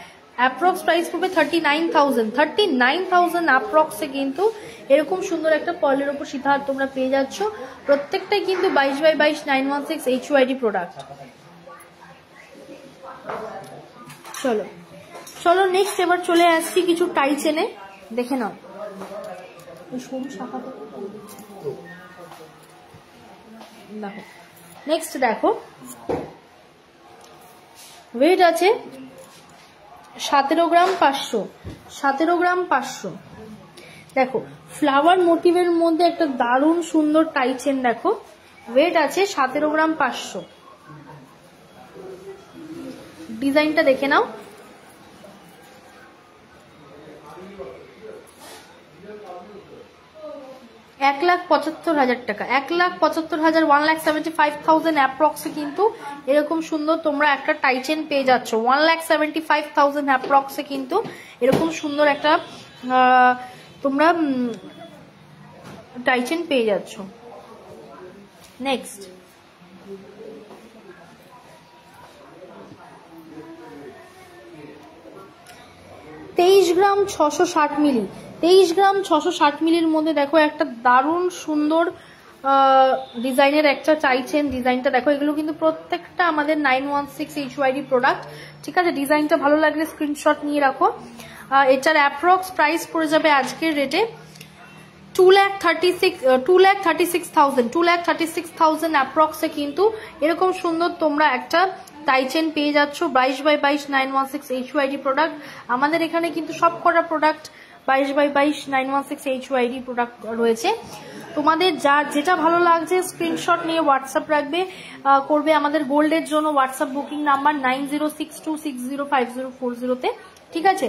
অ্যাপ্রক্স প্রাইস পড়বে 39,000 অ্যাপ্রক্সে কিন্তু এরকম সুন্দর একটা পার্লের ওপর সীতাহার তোমরা পেয়ে যাচ্ছ। প্রত্যেকটাই কিন্তু 22x22 916 HUID প্রোডাক্ট। চলো চলো নেক্সট এবার চলে আসছি কিছু টাই চেনে, দেখে নাও। সরু শাখা দেখো। নেক্সট দেখো ওয়েট আছে 17 গ্রাম 500, 17 গ্রাম 500। দেখো ফ্লাওয়ার মোটিভের মধ্যে একটা দারুণ সুন্দর টাই চেন, দেখো ওয়েট আছে 17 গ্রাম 500। ডিজাইনটা দেখে নাও। এক 1,75,000 টাকা, 1,75,000 1,75,000 অ্যাপ্রক্সে কিন্তু এরকম সুন্দর তোমরা একটা টাই চেন পেয়ে যাচ্ছ। 1,75,000 অ্যাপ্রক্সে কিন্তু এরকম সুন্দর একটা তোমরা টাই চেন পেয়ে যাচ্ছ। নেক্সট 23 গ্রাম 660 মিলি, 23 গ্রাম 660 মিলির মধ্যে দেখো একটা দারুণ সুন্দর ডিজাইনের একটা চাইছেন। ডিজাইনটা দেখো, এগুলো কিন্তু প্রত্যেকটা আমাদের 916 HUID প্রোডাক্ট, ঠিক আছে। ডিজাইনটা ভালো লাগলে স্ক্রিনশট নিয়ে রাখো। এটার অ্যাপ্রক্স প্রাইস পড়ে যাবে আজকের রেটে 2,36,000 অ্যাপ্রক্সে কিন্তু এরকম সুন্দর তোমরা একটা টাই চেন পেয়ে যাচ্ছ। 22x22 916 HUID product. আমাদের এখানে কিন্তু সব কটা প্রোডাক্ট 22x22 916 HUID প্রোডাক্ট রয়েছে। তোমাদের যেটা ভালো লাগছে স্ক্রিনশট নিয়ে হোয়াটসঅ্যাপ রাখবে করবে আমাদের গোল্ডের জন্য হোয়াটসঅ্যাপ বুকিং নাম্বার 9062605040 তে, ঠিক আছে।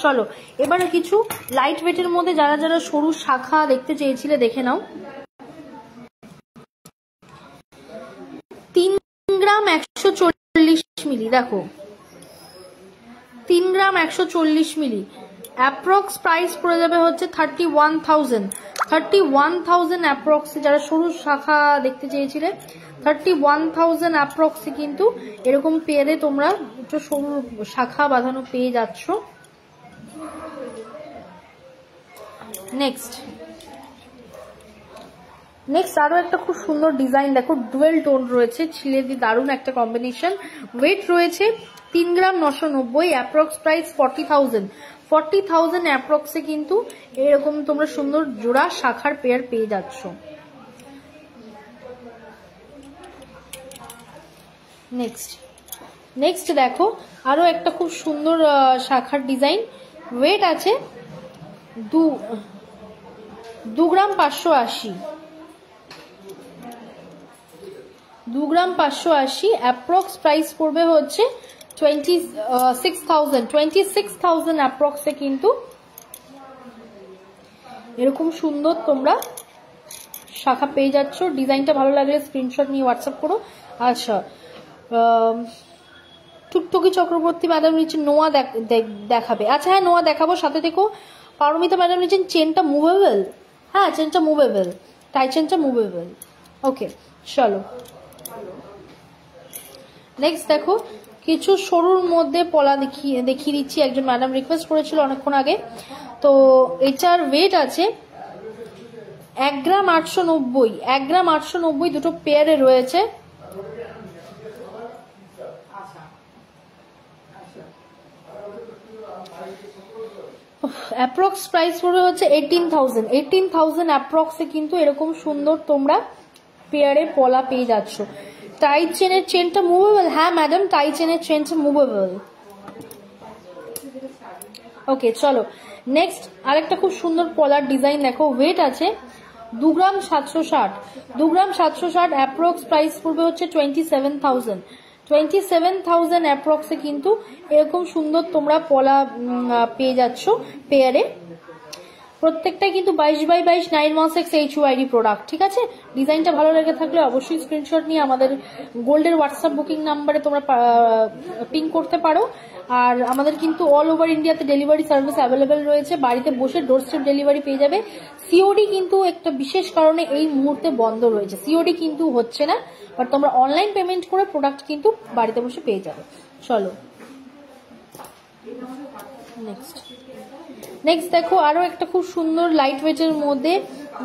চলো এবারে কিছু লাইট ওয়েটের মধ্যে যারা যারা সরু শাখা দেখতে চেয়েছিলে দেখে নাও। 3 গ্রাম 140 মিলি, দেখো 3 গ্রাম 140 মিলি অ্যাপ্রক্স প্রাইস পড়ে যাবে হচ্ছে 31,000 অ্যাপ্রক্সে। যারা সরু শাখা দেখতে চেয়েছিলে 31,000 অ্যাপ্রক্সে কিন্তু এরকম পেয়ারে তোমরা একটু সরু শাখা বাঁধানো পেয়ে যাচ্ছ। নেক্সট আরো একটা খুব সুন্দর ডিজাইন, দেখো ডুয়েল টোন রয়েছে, ছিলে দিয়ে দারুণ একটা কম্বিনেশন। ওয়েট রয়েছে 3 গ্রাম 990, অ্যাপ্রক্স প্রাইস 40,000 অ্যাপ্রক্সে কিন্তু এরকম তোমরা সুন্দর জোড়া শাখার পেয়ার পেয়ে যাচ্ছ। নেক্সট দেখো আরো একটা খুব সুন্দর শাখার ডিজাইন। ওয়েট আছে 2 গ্রাম 580, 2 গ্রাম 580 অ্যাপ্রক্স প্রাইস পড়বে হচ্ছে 26,000 অ্যাপ্রক্সে কিন্তু এরকম সুন্দর তোমরা শাখা পেয়ে যাচ্ছ। ডিজাইনটা ভালো লাগলে স্ক্রিনশট নিয়ে হোয়াটসঅ্যাপ করো। আচ্ছা টুকটুকি চক্রবর্তী ম্যাডাম নিচে নোয়া দেখাবে। আচ্ছা হ্যাঁ নোয়া দেখাবো, সাথে দেখো পারমিতা ম্যাডাম নিচে চেনটা মুভেবল, হ্যাঁ চেনটা মুভেবল, টাই চেনটা মুভেবল। ওকে চলো নেক্সট দেখো কিছু সরুর মধ্যে পলা দেখিয়ে দিচ্ছি। একজন ম্যাডাম রিকোয়েস্ট করেছিল অনেকক্ষণ আগে। তো এটার ওয়েট আছে 1 গ্রাম 890, 1 গ্রাম 890 দুটো পেয়ারে রয়েছে। অ্যাপ্রক্স প্রাইস পড়বে হচ্ছে 18,000 অ্যাপ্রক্সে কিন্তু এরকম সুন্দর তোমরা পেয়ারে পলা পেয়ে যাচ্ছ। টাই চেনের চেনটা মুভেবল, হ্যাঁ ম্যাডাম টাই চেনের চেনটা মুভেবল। ওকে চলো নেক্সট আরেকটা খুব সুন্দর পলার ডিজাইন দেখো। ওয়েট আছে 2 গ্রাম 760, 2 গ্রাম 760 অ্যাপ্রক্স প্রাইস পড়বে হচ্ছে 27,000 অ্যাপ্রক্সে কিন্তু এরকম সুন্দর তোমরা পলা পেয়ে যাচ্ছ পেয়ারে। প্রত্যেকটাই কিন্তু 22x22 916 HUID প্রোডাক্ট, ঠিক আছে? ডিজাইনটা ভালো লেগে থাকলে অবশ্যই স্ক্রিনশট নিয়ে আমাদের গোল্ডের হোয়াটসঅ্যাপ বুকিং নাম্বারে তোমরা পিং করতে পারো। আর আমাদের কিন্তু অল ওভার ইন্ডিয়াতে ডেলিভারি সার্ভিস অ্যাভেলেবেল রয়েছে, বাড়িতে বসে ডোর স্টেপ ডেলিভারি পেয়ে যাবে। সিওডি কিন্তু একটা বিশেষ কারণে এই মুহূর্তে বন্ধ রয়েছে, সিওডি কিন্তু হচ্ছে না, বাট তোমরা অনলাইন পেমেন্ট করে প্রোডাক্ট কিন্তু বাড়িতে বসে পেয়ে যাবে। চলো নেক্সট দেখো আরো একটা খুব সুন্দর লাইট ওয়েটের মধ্যে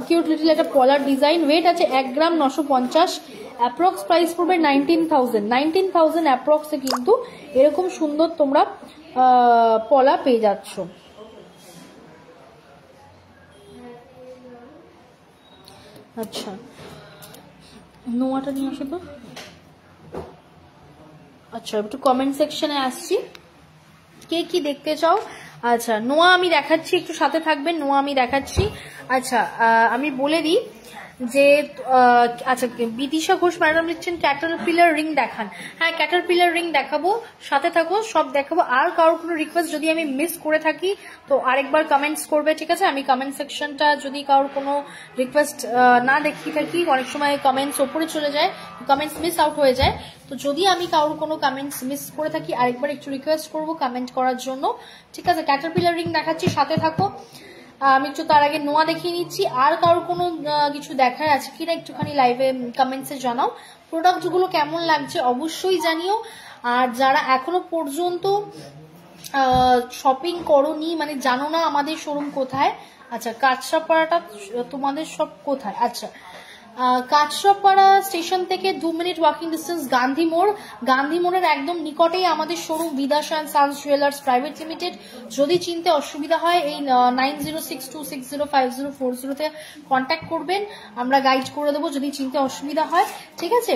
কিউট লিটল একটা পলার ডিজাইন। ওয়েট আছে 1 গ্রাম 950, অ্যাপ্রক্স প্রাইস পড়বে 19,000 অ্যাপ্রক্সে কিন্তু এরকম সুন্দর তোমরা পলা পেয়ে যাচ্ছ। আচ্ছা নোয়াটা নিয়ে আসো তো। আচ্ছা একটু কমেন্ট সেকশনে আসছি, কে কি দেখতে চাও? আচ্ছা নোয়া আমি দেখাচ্ছি, একটু সাথে থাকবেন, নোয়া আমি দেখাচ্ছি। আচ্ছা আমি বলে দিই যে আচ্ছা বিদিশা ঘোষ ম্যাডাম লিখছেন ক্যাটারপিলার রিং দেখান। হ্যাঁ ক্যাটারপিলার রিং দেখাবো, সাথে থাকো, সব দেখাবো। আর কারোর কোনো রিকোয়েস্ট যদি আমি মিস করে থাকি তো আরেকবার কমেন্টস করবে, ঠিক আছে? আমি কমেন্ট সেকশনটা যদি কারোর কোনো রিকোয়েস্ট না দেখিয়ে থাকি, অনেক সময় কমেন্টস ওপরে চলে যায়, কমেন্টস মিস আউট হয়ে যায়, তো যদি আমি কারোর কোনো কমেন্টস মিস করে থাকি আরেকবার একটু রিকোয়েস্ট করবো কমেন্ট করার জন্য, ঠিক আছে? ক্যাটারপিলার রিং দেখাচ্ছি, সাথে থাকো। আমি একটু তার আগে নোয়া দেখিয়ে নিচ্ছি। আর কারোর কোনো কিছু দেখার আছে কিনা একটুখানি লাইভে কমেন্টসে জানাও। প্রোডাক্টগুলো কেমন লাগছে অবশ্যই জানিও। আর যারা এখনো পর্যন্ত শপিং করোনি, মানে জানো না আমাদের শোরুম কোথায়, আচ্ছা কাঁচরাপাড়াটা তোমাদের সব কোথায়? আচ্ছা কাঁচরাপাড়া স্টেশন থেকে 2 মিনিট ওয়াকিং ডিস্টেন্স গান্ধী মোড়, গান্ধী মোড়ের একদম নিকটেই আমাদের showroom Bidasha and sons jewellers private limited. যদি চিনতে অসুবিধা হয় এই 9062605040 তে কন্ট্যাক্ট করবেন, আমরা গাইড করে দেবো যদি চিনতে অসুবিধা হয়, ঠিক আছে?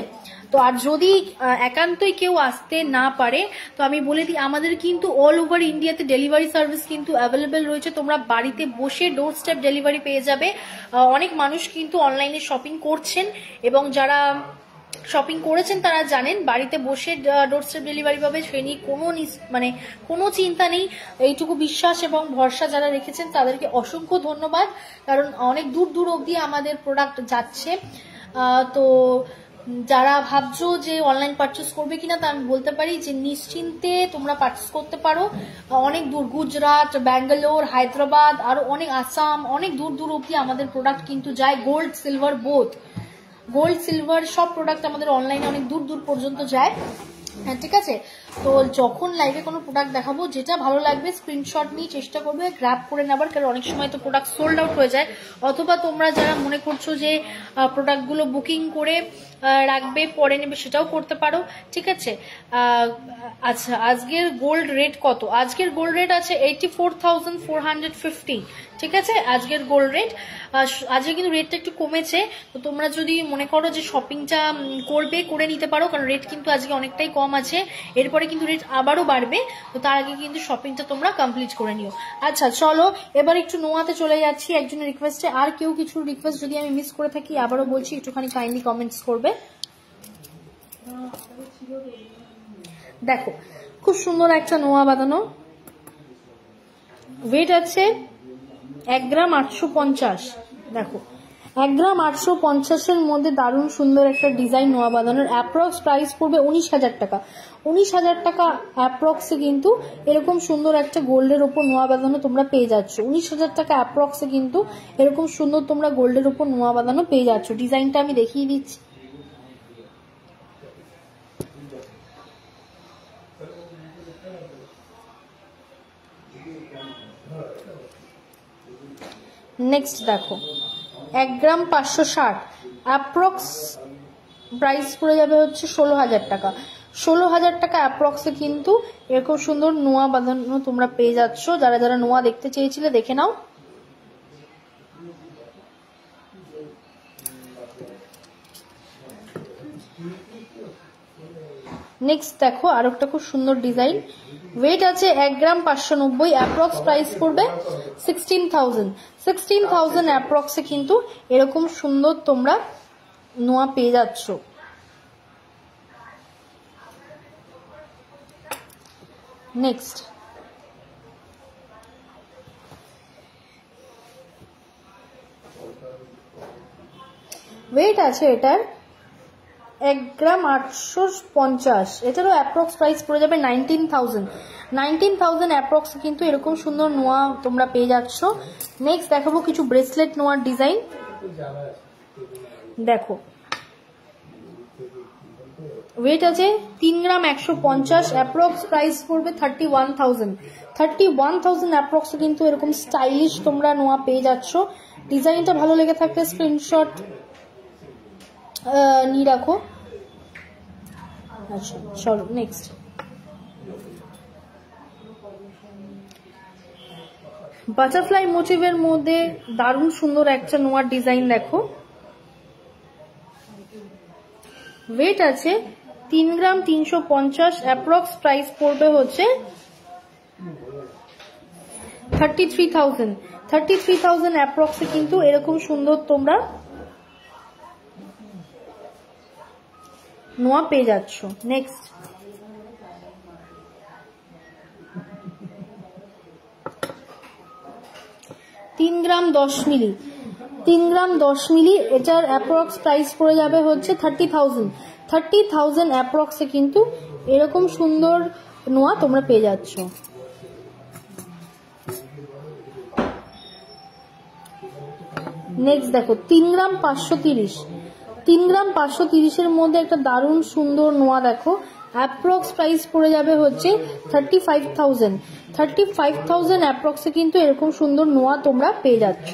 তো আর যদি একান্তই কেউ আসতে না পারে তো আমি বলে দিই আমাদের কিন্তু অল ওভার ইন্ডিয়াতে ডেলিভারি সার্ভিস কিন্তু অ্যাভেলেবেল রয়েছে, তোমরা বাড়িতে বসে ডোর স্টেপ ডেলিভারি পেয়ে যাবে। অনেক মানুষ কিন্তু অনলাইনে শপিং করছেন এবং যারা শপিং করেছেন তারা জানেন বাড়িতে বসে ডোর স্টেপ ডেলিভারি পাবে, সে নিয়ে কোনো চিন্তা নেই। এইটুকু বিশ্বাস এবং ভরসা যারা রেখেছেন তাদেরকে অসংখ্য ধন্যবাদ, কারণ অনেক দূর দূর অবধি আমাদের প্রোডাক্ট যাচ্ছে। তো যারা ভাবছো যে অনলাইন পারচেস করবে কিনা, তা আমি বলতে পারি যে নিশ্চিন্তে তোমরা পারচেস করতে পারো। অনেক দূর গুজরাট, ব্যাঙ্গালোর, হায়দ্রাবাদ, আরো অনেক আসাম, অনেক দূর দূর অবধি আমাদের প্রোডাক্ট কিন্তু যায়। Gold silver both, gold silver সব প্রোডাক্ট আমাদের অনলাইনে অনেক দূর দূর পর্যন্ত যায়। হ্যাঁ ঠিক আছে, তো যখন লাইভে কোনো প্রোডাক্ট দেখাবো যেটা ভালো লাগবে স্ক্রিনশট নিয়ে চেষ্টা করবে গ্র্যাব করে নেবার, কারণ অনেক সময় তো প্রোডাক্ট সোল্ড আউট হয়ে যায়। অথবা তোমরা যারা মনে করছো যে প্রোডাক্টগুলো বুকিং করে রাখবে পরে নেবে, সেটাও করতে পারো, ঠিক আছে? আচ্ছা আজকের গোল্ড রেট কত? আজকের গোল্ড রেট আছে 84,450, ঠিক আছে? আজকের গোল্ড রেট, আজকে কিন্তু রেটটা একটু কমেছে, তো তোমরা যদি মনে করো যে শপিংটা করবে করে নিতে পারো, কারণ রেট কিন্তু আজকে অনেকটাই কম আছে, এরপরে কিন্তু রেট আবারও বাড়বে, তো তার আগে কিন্তু শপিংটা তোমরা কমপ্লিট করে নিও। আচ্ছা চলো এবার একটু নোয়াতে চলে যাচ্ছি একজনের রিকোয়েস্টে। আর কেউ কিছু রিকোয়েস্ট যদি আমি মিস করে থাকি আবারও বলছি একটুখানি কাইন্ডলি কমেন্টস করবে। দেখো খুব সুন্দর একটা নোয়া বাঁধানো, ওয়েট আছে 1 গ্রাম 850। দেখো 1 গ্রাম 850-এর মধ্যে দারুণ সুন্দর একটা ডিজাইন নোয়া বাঁধানোর। অ্যাপ্রক্স প্রাইস পড়বে 19,000 টাকা। 19,000 টাকা অ্যাপ্রক্সে কিন্তু এরকম সুন্দর একটা গোল্ডের ওপর নোয়া বাঁধানো তোমরা পেয়ে যাচ্ছ। 19,000 টাকা অ্যাপ্রক্সে কিন্তু এরকম সুন্দর তোমরা গোল্ডের ওপর নোয়া বাঁধানো পেয়ে যাচ্ছ। ডিজাইনটা আমি দেখিয়ে দিচ্ছি। নেক্সট দেখো 1 গ্রাম 560, অ্যাপ্রক্স প্রাইস পড়ে যাবে হচ্ছে 16,000 টাকা। 16,000 টাকা অ্যাপ্রক্সে কিন্তু এরকম সুন্দর নোয়া বাঁধানো তোমরা পেয়ে যাচ্ছ। যারা যারা নোয়া দেখতে চেয়েছিলে দেখে নাও। নেক্সট দেখো আর একটা খুব সুন্দর ডিজাইন, ওয়েট আছে 1 গ্রাম 590, অ্যাপ্রক্স প্রাইস পড়বে 16,000 অ্যাপ্রক্সে কিন্তু এরকম সুন্দর তোমরা নোয়া পেয়ে যাচ্ছ। নেক্সট ওয়েট আছে এটার 1 গ্রাম 850, এটারও অ্যাপ্রক্স প্রাইস পড়ে যাবে 19,000 অ্যাপ্রক্স, কিন্তু এরকম সুন্দর নোয়া তোমরা পেয়ে যাচ্ছ। নেক্সট দেখাবো কিছু ব্রেসলেট নোয়ার ডিজাইন। দেখো ওয়েট আছে 3 গ্রাম 150, অ্যাপ্রক্স প্রাইস পড়বে 31,000 অ্যাপ্রক্স, কিন্তু এরকম স্টাইলিশ তোমরা নোয়া পেয়ে যাচ্ছ। ডিজাইনটা ভালো লেগে থাকলে স্ক্রিনশট নিয়ে রাখো। আচ্ছা চলো নেক্সট। বাটারফ্লাই মোটিভের মধ্যে দারুণ সুন্দর একটা নোয়ার ডিজাইন দেখো। ওয়েট আছে 3 গ্রাম 350, অ্যাপ্রক্স প্রাইস পড়বে হচ্ছে 33,000 অ্যাপ্রক্সে, কিন্তু এরকম সুন্দর তোমরা নোয়া পেয়ে যাচ্ছ। নেক্সট 3 গ্রাম 10 মিলি, 3 গ্রাম 10 মিলি, এটার অ্যাপ্রক্স প্রাইস পড়ে যাবে হচ্ছে 30,000 অ্যাপ্রক্সে, কিন্তু এরকম সুন্দর নোয়া তোমরা পেয়ে যাচ্ছ। নেক্সট দেখো 3 গ্রাম 530, 3 গ্রাম 530 মধ্যে একটা দারুণ সুন্দর নোয়া দেখো। অ্যাপ্রক্স প্রাইস পড়ে যাবে হচ্ছে 35,000 অ্যাপ্রক্সে, কিন্তু এরকম সুন্দর নোয়া তোমরা পেয়ে যাচ্ছ।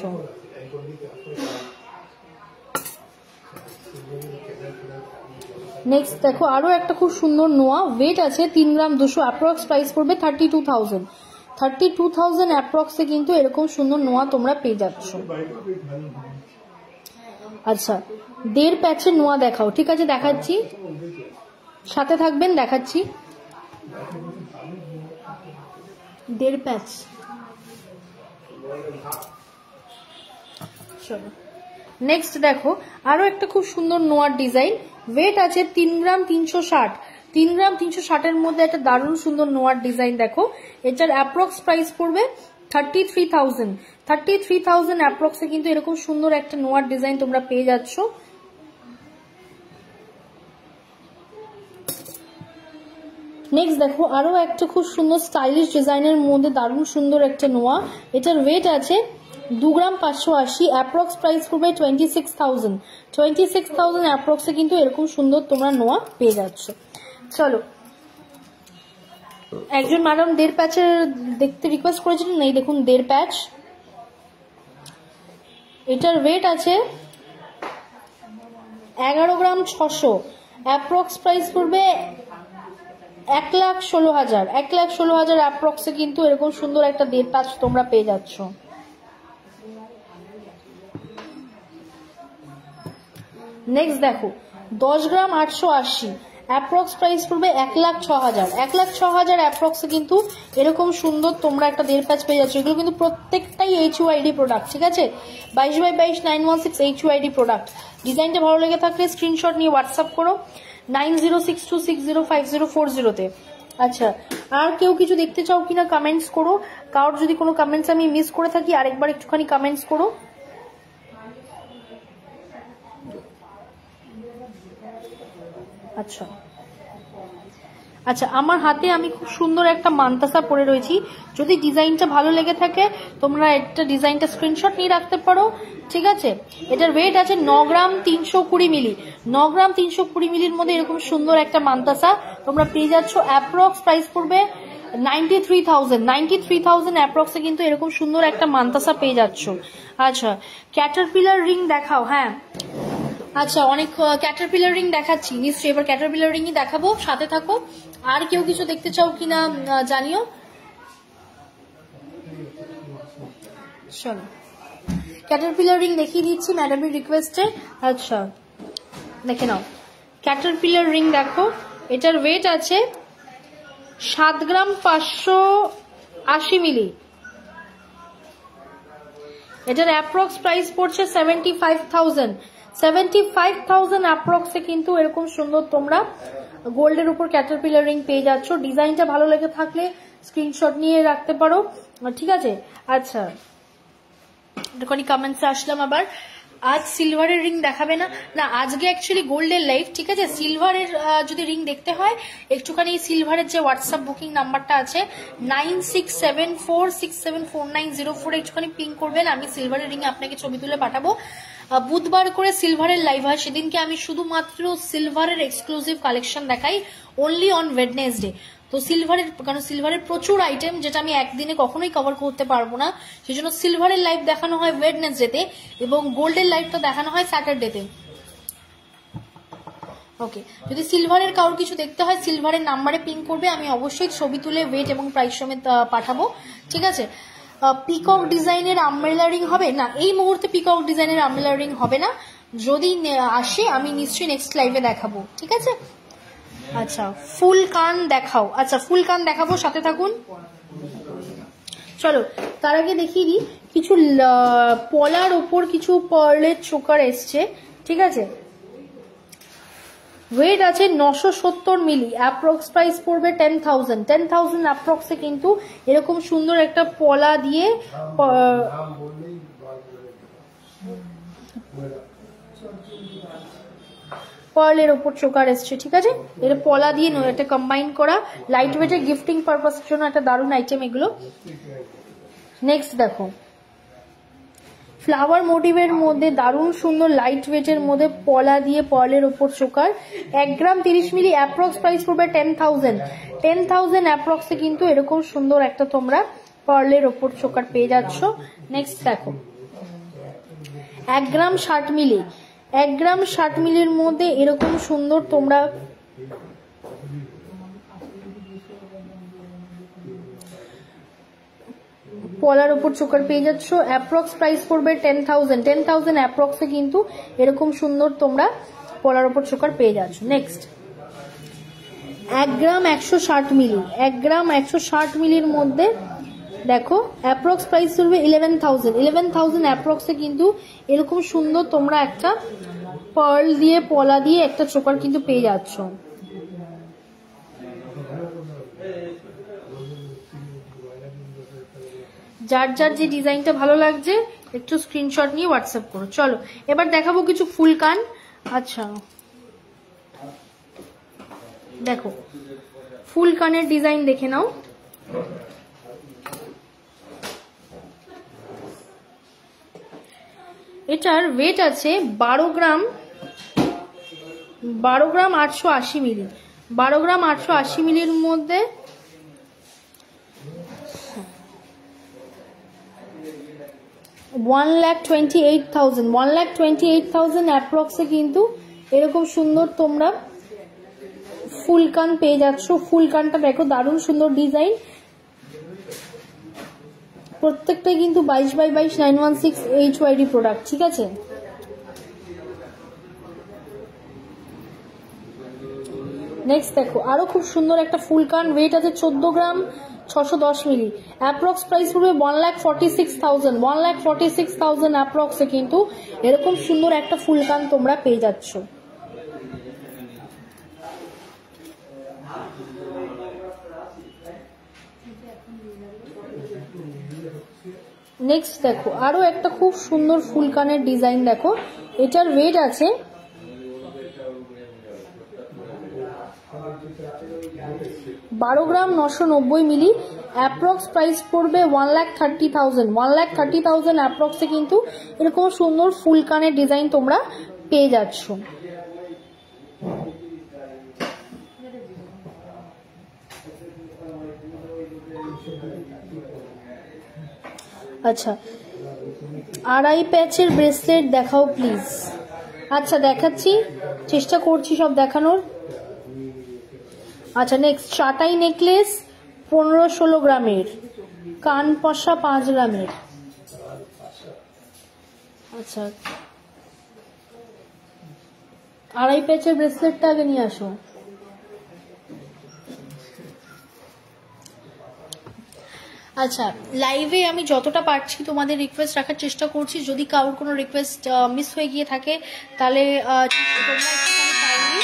নেক্সট দেখো আরো একটা খুব সুন্দর নোয়া। ওয়েট আছে 3 গ্রাম 200, অ্যাপ্রক্স প্রাইস পড়বে 32,000 অ্যাপ্রক্সে, কিন্তু এরকম সুন্দর নোয়া তোমরা পেয়ে যাচ্ছ। আচ্ছা 1.5 প্যাচের নোয়া দেখাও। ঠিক আছে দেখাচ্ছি, সাথে থাকবেন, দেখাচ্ছি। 1.5 প্যাচ। চলো নেক্সট দেখো আরো একটা খুব সুন্দর নোয়ার ডিজাইন। ওয়েট আছে 3 গ্রাম 360, 3 গ্রাম 360 মধ্যে একটা দারুণ সুন্দর নোয়ার ডিজাইন দেখো। এটার অ্যাপ্রক্স প্রাইস পড়বে 33,000 অ্যাপ্রক্সে, কিন্তু এরকম সুন্দর একটা নোয়ার ডিজাইন তোমরা পেয়ে যাচ্ছ। নেক্সট দেখো আরো একটা খুব সুন্দর স্টাইলিশ ডিজাইনের মধ্যে দারুণ সুন্দর একটা নোয়া। এটার ওয়েট আছে 2 গ্রাম 580, অ্যাপ্রক্স প্রাইস পড়বে 26,000 অ্যাপ্রক্সে, কিন্তু এরকম সুন্দর তোমরা নোয়া পেয়ে যাচ্ছ। চলো একজন ম্যাডাম 1.5 প্যাচের দেখতে রিকোয়েস্ট করেছিলেন, এই দেখুন 1.5 প্যাচ। এটার ওয়েট আছে 11 গ্রাম 600, অ্যাপ্রক্স প্রাইস পড়বে 1,16,000 অ্যাপ্রক্সে, কিন্তু এরকম সুন্দর একটা 1.5 প্যাচ তোমরা পেয়ে যাচ্ছ। নেক্সট দেখো 10 গ্রাম 880, অ্যাপ্রক্স প্রাইস পড়বে 1,06,000 অ্যাপ্রক্সে, কিন্তু এরকম সুন্দর তোমরা একটা 1.5 প্যাচ পেয়ে যাচ্ছ। এগুলো কিন্তু প্রত্যেকটাই HUID প্রোডাক্ট, ঠিক আছে 22x22 916 HUID প্রোডাক্ট। ডিজাইনটা ভালো লেগে থাকলে স্ক্রিনশট নিয়ে হোয়াটসঅ্যাপ করো 9062605040 তে। আচ্ছা আর কেউ কিছু দেখতে চাও কিনা কমেন্টস করো। কারোর যদি কোনো কমেন্টস আমি মিস করে থাকি আরেকবার একটুখানি কমেন্টস করো। আচ্ছা আচ্ছা আমার হাতে আমি খুব সুন্দর একটা মান্তাসা পরে রয়েছি। যদি ডিজাইনটা ভালো লেগে থাকে তোমরা একটা ডিজাইনটা স্ক্রিনশট নিয়ে রাখতে পারো, ঠিক আছে। এটার ওয়েট আছে 9 গ্রাম 320 মিলি, 9 গ্রাম 320 মিলির মধ্যে এরকম সুন্দর একটা মান্তাসা তোমরা পেয়ে যাচ্ছ। অ্যাপ্রক্স প্রাইস পড়বে 93,000 অ্যাপ্রক্সে, কিন্তু এরকম সুন্দর একটা মান্তাসা পেয়ে যাচ্ছ। আচ্ছা ক্যাটারপিলার রিং দেখাও। হ্যাঁ আচ্ছা অনেক ক্যাটারপিলার রিং দেখাচ্ছি নিশ্চয়ই, এবার ক্যাটারপিলার রিংই দেখাবো, সাথে থাকো। আর কেউ কিছু দেখতে চাও কিনা জানিও। চলো ক্যাটারপিলার রিং দেখিয়ে দিচ্ছি ম্যাডামের রিকোয়েস্টে। আচ্ছা দেখে নাও ক্যাটারপিলার রিং দেখো। এটার ওয়েট আছে 7 গ্রাম 580 মিলি। এটার অ্যাপ্রক্স প্রাইস পড়ছে 75,000 অ্যাপ্রক্সে, কিন্তু এরকম সুন্দর তোমরা গোল্ডের উপর ক্যাটারপিলার রিং পেয়ে যাচ্ছ। ডিজাইনটা ভালো লেগে থাকলে স্ক্রিনশট নিয়ে রাখতে পারো, ঠিক আছে। আচ্ছা একটুখানি কমেন্টসে আসলাম আবার। আজ সিলভারের রিং দেখাবে না? না, আজকে অ্যাকচুয়ালি গোল্ডের লাইভ, ঠিক আছে। সিলভারের যদি রিং দেখতে হয় একটুখানি সিলভারের যে হোয়াটসঅ্যাপ বুকিং নাম্বারটা আছে 9674674904 একটুখানি পিং করবেন, আমি সিলভারের রিং আপনাকে ছবি তুলে পাঠাবো। বুধবার করে সিলভারের লাইভ হয়, সেদিনকে আমি শুধুমাত্র সিলভারের এক্সক্লুসিভ কালেকশন দেখাই, অনলি অন ওয়েডনেসডে। তো সিলভারের, কারণ সিলভারের প্রচুর আইটেম যেটা আমি একদিনে কখনোই কভার করতে পারবো না, সেই জন্য সিলভারের লাইভ দেখানো হয় ওয়েডনেসডেতে এবং গোল্ডের লাইভটা দেখানো হয় স্যাটারডেতে। ওকে, যদি সিলভারের কারোর কিছু দেখতে হয় সিলভারের নাম্বারে পিং করবে, আমি অবশ্যই ছবি তুলে ওয়েট এবং প্রাইস সমেত পাঠাবো, ঠিক আছে। পিকক ডিজাইনের আমব্রেলা রিং হবে না, এই মুহূর্তে পিকক ডিজাইনের আমব্রেলা রিং হবে না, যদি আসে আমি নিশ্চয়ই নেক্সট লাইভে দেখাবো, ঠিক আছে। আচ্ছা, ফুল কান দেখাও। আচ্ছা, ফুল কান দেখাবো, সাথে থাকুন। চলো তার আগে দেখিয়ে দিই, কিছু পলার ওপর কিছু পার্লের চোকার এসছে, ঠিক আছে। ওয়েট আছে 970 মিলি, অ্যাপ্রক্স প্রাইস পড়বে 10,000। 10,000 অ্যাপ্রক্সে কিন্তু এরকম সুন্দর একটা পলা দিয়ে পার্লের ওপর চোকার এসছে, ঠিক আছে। এটা পলা দিয়ে এটা কম্বাইন করা, লাইট ওয়েটের গিফটিং পারপাসের জন্য একটা দারুণ আইটেম এগুলো। নেক্সট দেখো, ফ্লাওয়ার মোটিভের মধ্যে দারুণ সুন্দর লাইট ওয়েটের মধ্যে পলা দিয়ে পার্লের ওপর চোকার, 1 গ্রাম 30 মিলি, অ্যাপ্রক্স প্রাইস পড়বে 10,000। 10,000 অ্যাপ্রক্সে কিন্তু এরকম সুন্দর একটা তোমরা পার্লের ওপর চোকার পেয়ে যাচ্ছ। নেক্সট দেখো, 1 গ্রাম 60 মিলি, 1 গ্রাম 60 মিলির মধ্যে এরকম সুন্দর তোমরা পলার উপর চোকার পেয়ে যাচ্ছ, অ্যাপ্রক্স প্রাইস পড়বে 10,000। 10,000 অ্যাপ্রক্সে কিন্তু এরকম সুন্দর তোমরা পলার উপর চোকার পেয়ে যাচ্ছ। নেক্সট, 1 গ্রাম 160 মিলি, 1 গ্রাম 160 মিলির মধ্যে দেখো অ্যাপ্রক্স প্রাইস পড়বে 11,000। 11,000 অ্যাপ্রক্সে কিন্তু এরকম সুন্দর তোমরা একটা পার্ল দিয়ে পলা দিয়ে একটা চোকার কিন্তু পেয়ে যাচ্ছ। যার যার যে ডিজাইনটা ভালো লাগছে একটু স্ক্রিনশট নিয়ে হোয়াটসঅ্যাপ করো। চলো এবার দেখাবো কিছু ফুল কান। আচ্ছা দেখো, ফুল কানের ডিজাইন দেখে নাও। এটার ওয়েট আছে 12 গ্রাম 880 মিলি, 12 গ্রাম 880 মিলির মধ্যে 1,28,000 অ্যাপ্রক্সে কিন্তু এরকম সুন্দর তোমরা ফুল কান পেয়ে যাচ্ছ। ফুল কানটা দেখো দারুণ সুন্দর ডিজাইন, প্রত্যেকটাই কিন্তু 22x22 916 HYD প্রোডাক্ট, ঠিক আছে। নেক্সট দেখো, আরো খুব সুন্দর একটা ফুল কান, ওয়েট আছে 14 গ্রাম 610 মিলি, অ্যাপ্রক্স প্রাইস পড়বে 1,46,000। 1,46,000 অ্যাপ্রক্সে কিন্তু এরকম সুন্দর একটা ফুল কান তোমরা পেয়ে যাচ্ছ। নেক্সট দেখো, আরো একটা খুব সুন্দর ফুল কানের ডিজাইন দেখো, এটার ওয়েট আছে 12 গ্রাম 990 মিলি, অ্যাপ্রক্স প্রাইস পড়বে 1,30,000। 1,30,000 অ্যাপ্রক্সে কিন্তু এরকম সুন্দর ফুল কানের ডিজাইন তোমরা পেয়ে যাচ্ছ। আচ্ছা, আড়াই প্যাচের ব্রেসলেট দেখাও প্লিজ। আচ্ছা দেখাচ্ছি, চেষ্টা করছি সব দেখানোর। আচ্ছা নেক্সট, চাটাই নেকলেস 15-16 গ্রামের, কান পশা 5 গ্রামের। আচ্ছা, আড়াই প্যাচের ব্রেসলেটটা আগে নিয়ে আসো। আচ্ছা, লাইভে আমি যতটা পারছি তোমাদের রিকোয়েস্ট রাখার চেষ্টা করছি, যদি কারোর কোনো রিকোয়েস্ট মিস হয়ে গিয়ে থাকে তাহলে তোমরা একটুখানি কাইন্ডলি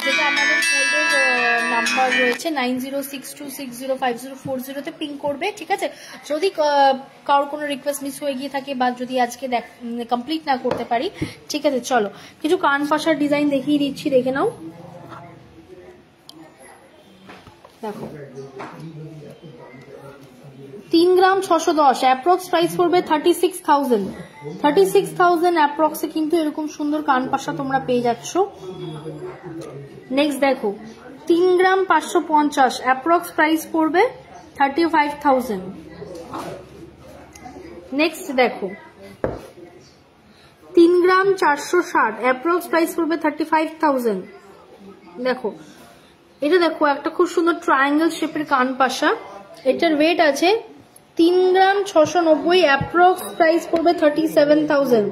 যেটা আমাদের গোল্ডের নাম্বার রয়েছে 9062605040 তে পিং করবে, ঠিক আছে। যদি কারোর কোনো রিকোয়েস্ট মিস হয়ে গিয়ে থাকে বা যদি আজকে কমপ্লিট না করতে পারি, ঠিক আছে। চলো কিছু কান পাশার ডিজাইন দেখিয়ে দিচ্ছি, দেখে নাও। দেখো 3 গ্রাম 610, অ্যাপ্রক্স প্রাইস পড়বে 36,000। 36,000 অ্যাপ্রক্সে কিন্তু এরকম সুন্দর কান পাশা তোমরা পেয়ে যাচ্ছ। নেক্সট দেখো 3 গ্রাম 550, অ্যাপ্রক্স প্রাইস পড়বে 35,000। নেক্সট দেখো 3 গ্রাম 460, অ্যাপ্রক্স প্রাইস পড়বে 35,000। দেখো এটা দেখো একটা খুব সুন্দর ট্রায়াঙ্গেল শেপের কান পাশা, এটার ওয়েট আছে 3 গ্রাম 690, অ্যাপ্রক্স প্রাইস পড়বে 37,000।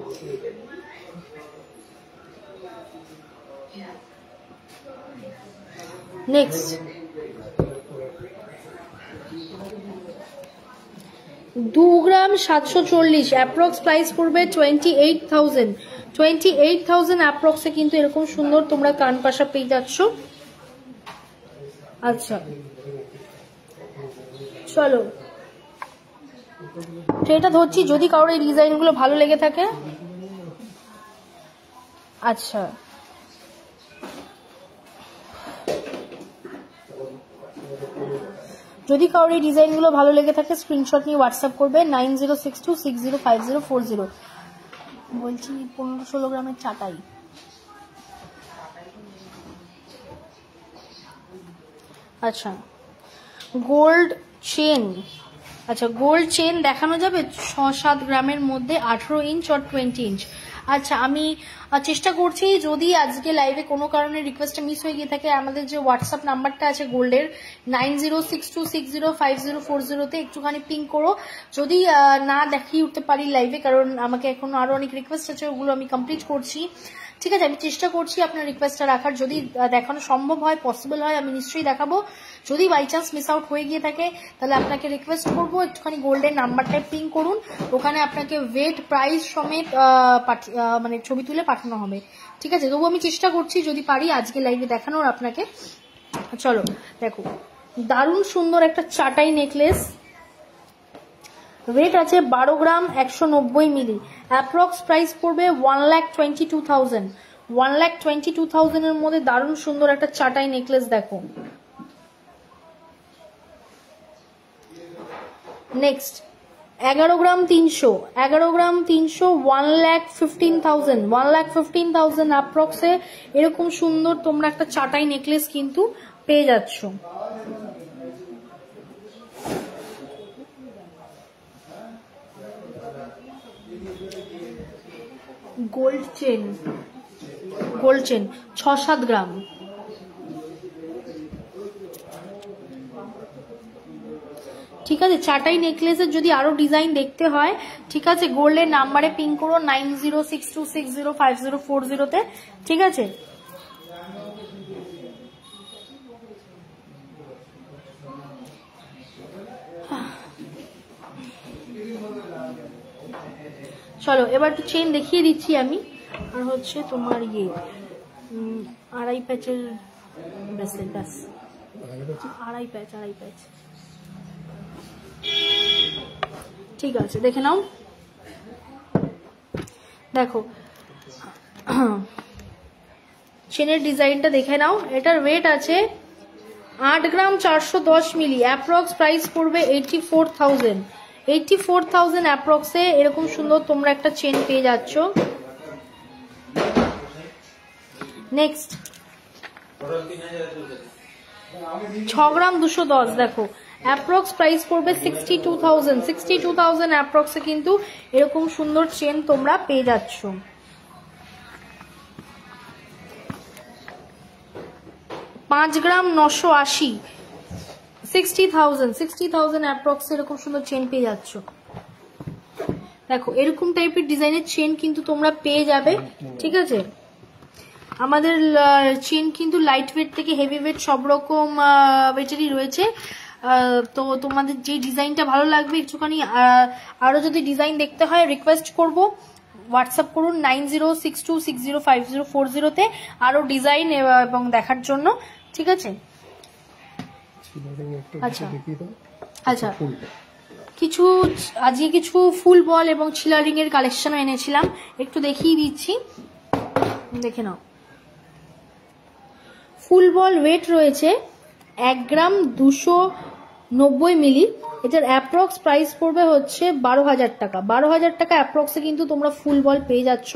নেক্সট 2 গ্রাম 740, অ্যাপ্রক্স প্রাইস পড়বে 28,000। 28,000 অ্যাপ্রক্সে কিন্তু এরকম সুন্দর তোমরা কান পাশা পেয়ে যাচ্ছ। আচ্ছা চলো ট্রেটা ধরছি, যদি কারোর এই ডিজাইন গুলো ভালো লেগে থাকে, আচ্ছা যদি কারোর এই ডিজাইন গুলো ভালো লেগে থাকে স্ক্রিনশট নিয়ে হোয়াটসঅ্যাপ করবে 9062605040। বলছি 15-16 গ্রামের চাটাই। আচ্ছা গোল্ড চেন, আচ্ছা গোল্ড চেন দেখানো যাবে 6-7 গ্রামের মধ্যে 18 ইঞ্চ আর 20 ইঞ্চ। আচ্ছা আমি চেষ্টা করছি, যদি আজকে লাইভে কোনো কারণে রিকোয়েস্টটা মিস হয়ে গিয়ে থাকে, আমাদের যে হোয়াটসঅ্যাপ নাম্বারটা আছে গোল্ডের 9062605040 তে একটুখানি পিং করো। যদি না দেখিয়ে উঠতে পারি লাইভে, কারণ আমাকে এখনো আরো অনেক রিকোয়েস্ট আছে, ওগুলো আমি কমপ্লিট করছি, ঠিক আছে। আমি চেষ্টা করছি আপনার রিকোয়েস্টটা রাখার, যদি দেখানো সম্ভব হয়, পসিবল হয়, আমি নিশ্চয়ই দেখাবো। যদি বাই চান্স মিস আউট হয়ে গিয়ে থাকে তাহলে আপনাকে রিকোয়েস্ট করবো একটুখানি গোল্ডের নাম্বারটায় পিং করুন, ওখানে আপনাকে ওয়েট প্রাইস সমেত মানে ছবি তুলে পাঠানো হবে, ঠিক আছে। তবু আমি চেষ্টা করছি যদি পারি আজকে লাইভে দেখানোর আপনাকে। চলো দেখো দারুণ সুন্দর একটা চাটাই নেকলেস, ওয়েট আছে 12 গ্রাম 190 মিলি, অ্যাপ্রক্স প্রাইস পড়বে 1,22,000। 1,22,000 এর মধ্যে দারুণ সুন্দর একটা চাটাই নেকলেস দেখো। নেক্সট 11 গ্রাম 300, 11 গ্রাম 300 1,15,000। 1,15,000 অ্যাপ্রক্সে এরকম সুন্দর তোমরা একটা চাটাই নেকলেস কিন্তু পেয়ে যাচ্ছ। গোল্ড চেন, গোল্ড চেন 6-7 গ্রাম, ঠিক আছে। চাটাই নেকলেসের যদি আরো ডিজাইন দেখতে হয়, ঠিক আছে, গোল্ডের নাম্বারে পিং করো 9062605040 তে, ঠিক আছে। চলো এবার একটু চেন দেখিয়ে দিচ্ছি আমি, আর হচ্ছে তোমার আড়াই প্যাচের ব্রেসলেট, ব্যাস আড়াই প্যাচ, ঠিক আছে দেখে নাও। দেখো চেনের ডিজাইনটা দেখে নাও, এটার ওয়েট আছে 8 গ্রাম 410 মিলি, অ্যাপ্রক্স প্রাইস পড়বে 84,000। 84,000 অ্যাপ্রক্সে এরকম সুন্দর তোমরা একটা চেন পেয়ে যাচ্ছ। নেক্সট 6 গ্রাম 210, দেখো অ্যাপ্রক্স প্রাইস পড়বে 62,000। 62,000 অ্যাপ্রক্সে কিন্তু এরকম সুন্দর চেন তোমরা পেয়ে যাচ্ছ। 5 গ্রাম 980, 60,000 অ্যাপ্রক্স এরকম সুন্দর চেন পেয়ে যাচ্ছ। দেখো এরকম টাইপের ডিজাইনের চেন কিন্তু তোমরা পেয়ে যাবে, ঠিক আছে। আমাদের চেন কিন্তু লাইট ওয়েট থেকে হেভি ওয়েট সব রকম ওয়েটেরই রয়েছে। তো তোমাদের যে ডিজাইনটা ভালো লাগবে একটুখানি আরো যদি ডিজাইন দেখতে হয় রিকোয়েস্ট করব, হোয়াটসঅ্যাপ করুন 9062605040 আরো ডিজাইন এবং দেখার জন্য, ঠিক আছে? আচ্ছা আচ্ছা, কিছু আজকে কিছু ফুল বল এবং ছিলারিং এর কালেকশন এনেছিলাম, একটু দেখিয়ে দিচ্ছি, দেখে নাও। ফুল বল ওয়েট রয়েছে 1 গ্রাম 290 মিলি। এটার অ্যাপ্রক্স প্রাইস পড়বে হচ্ছে 12,000 টাকা। 12,000 টাকা অ্যাপ্রক্সে কিন্তু তোমরা ফুল বল পেয়ে যাচ্ছ।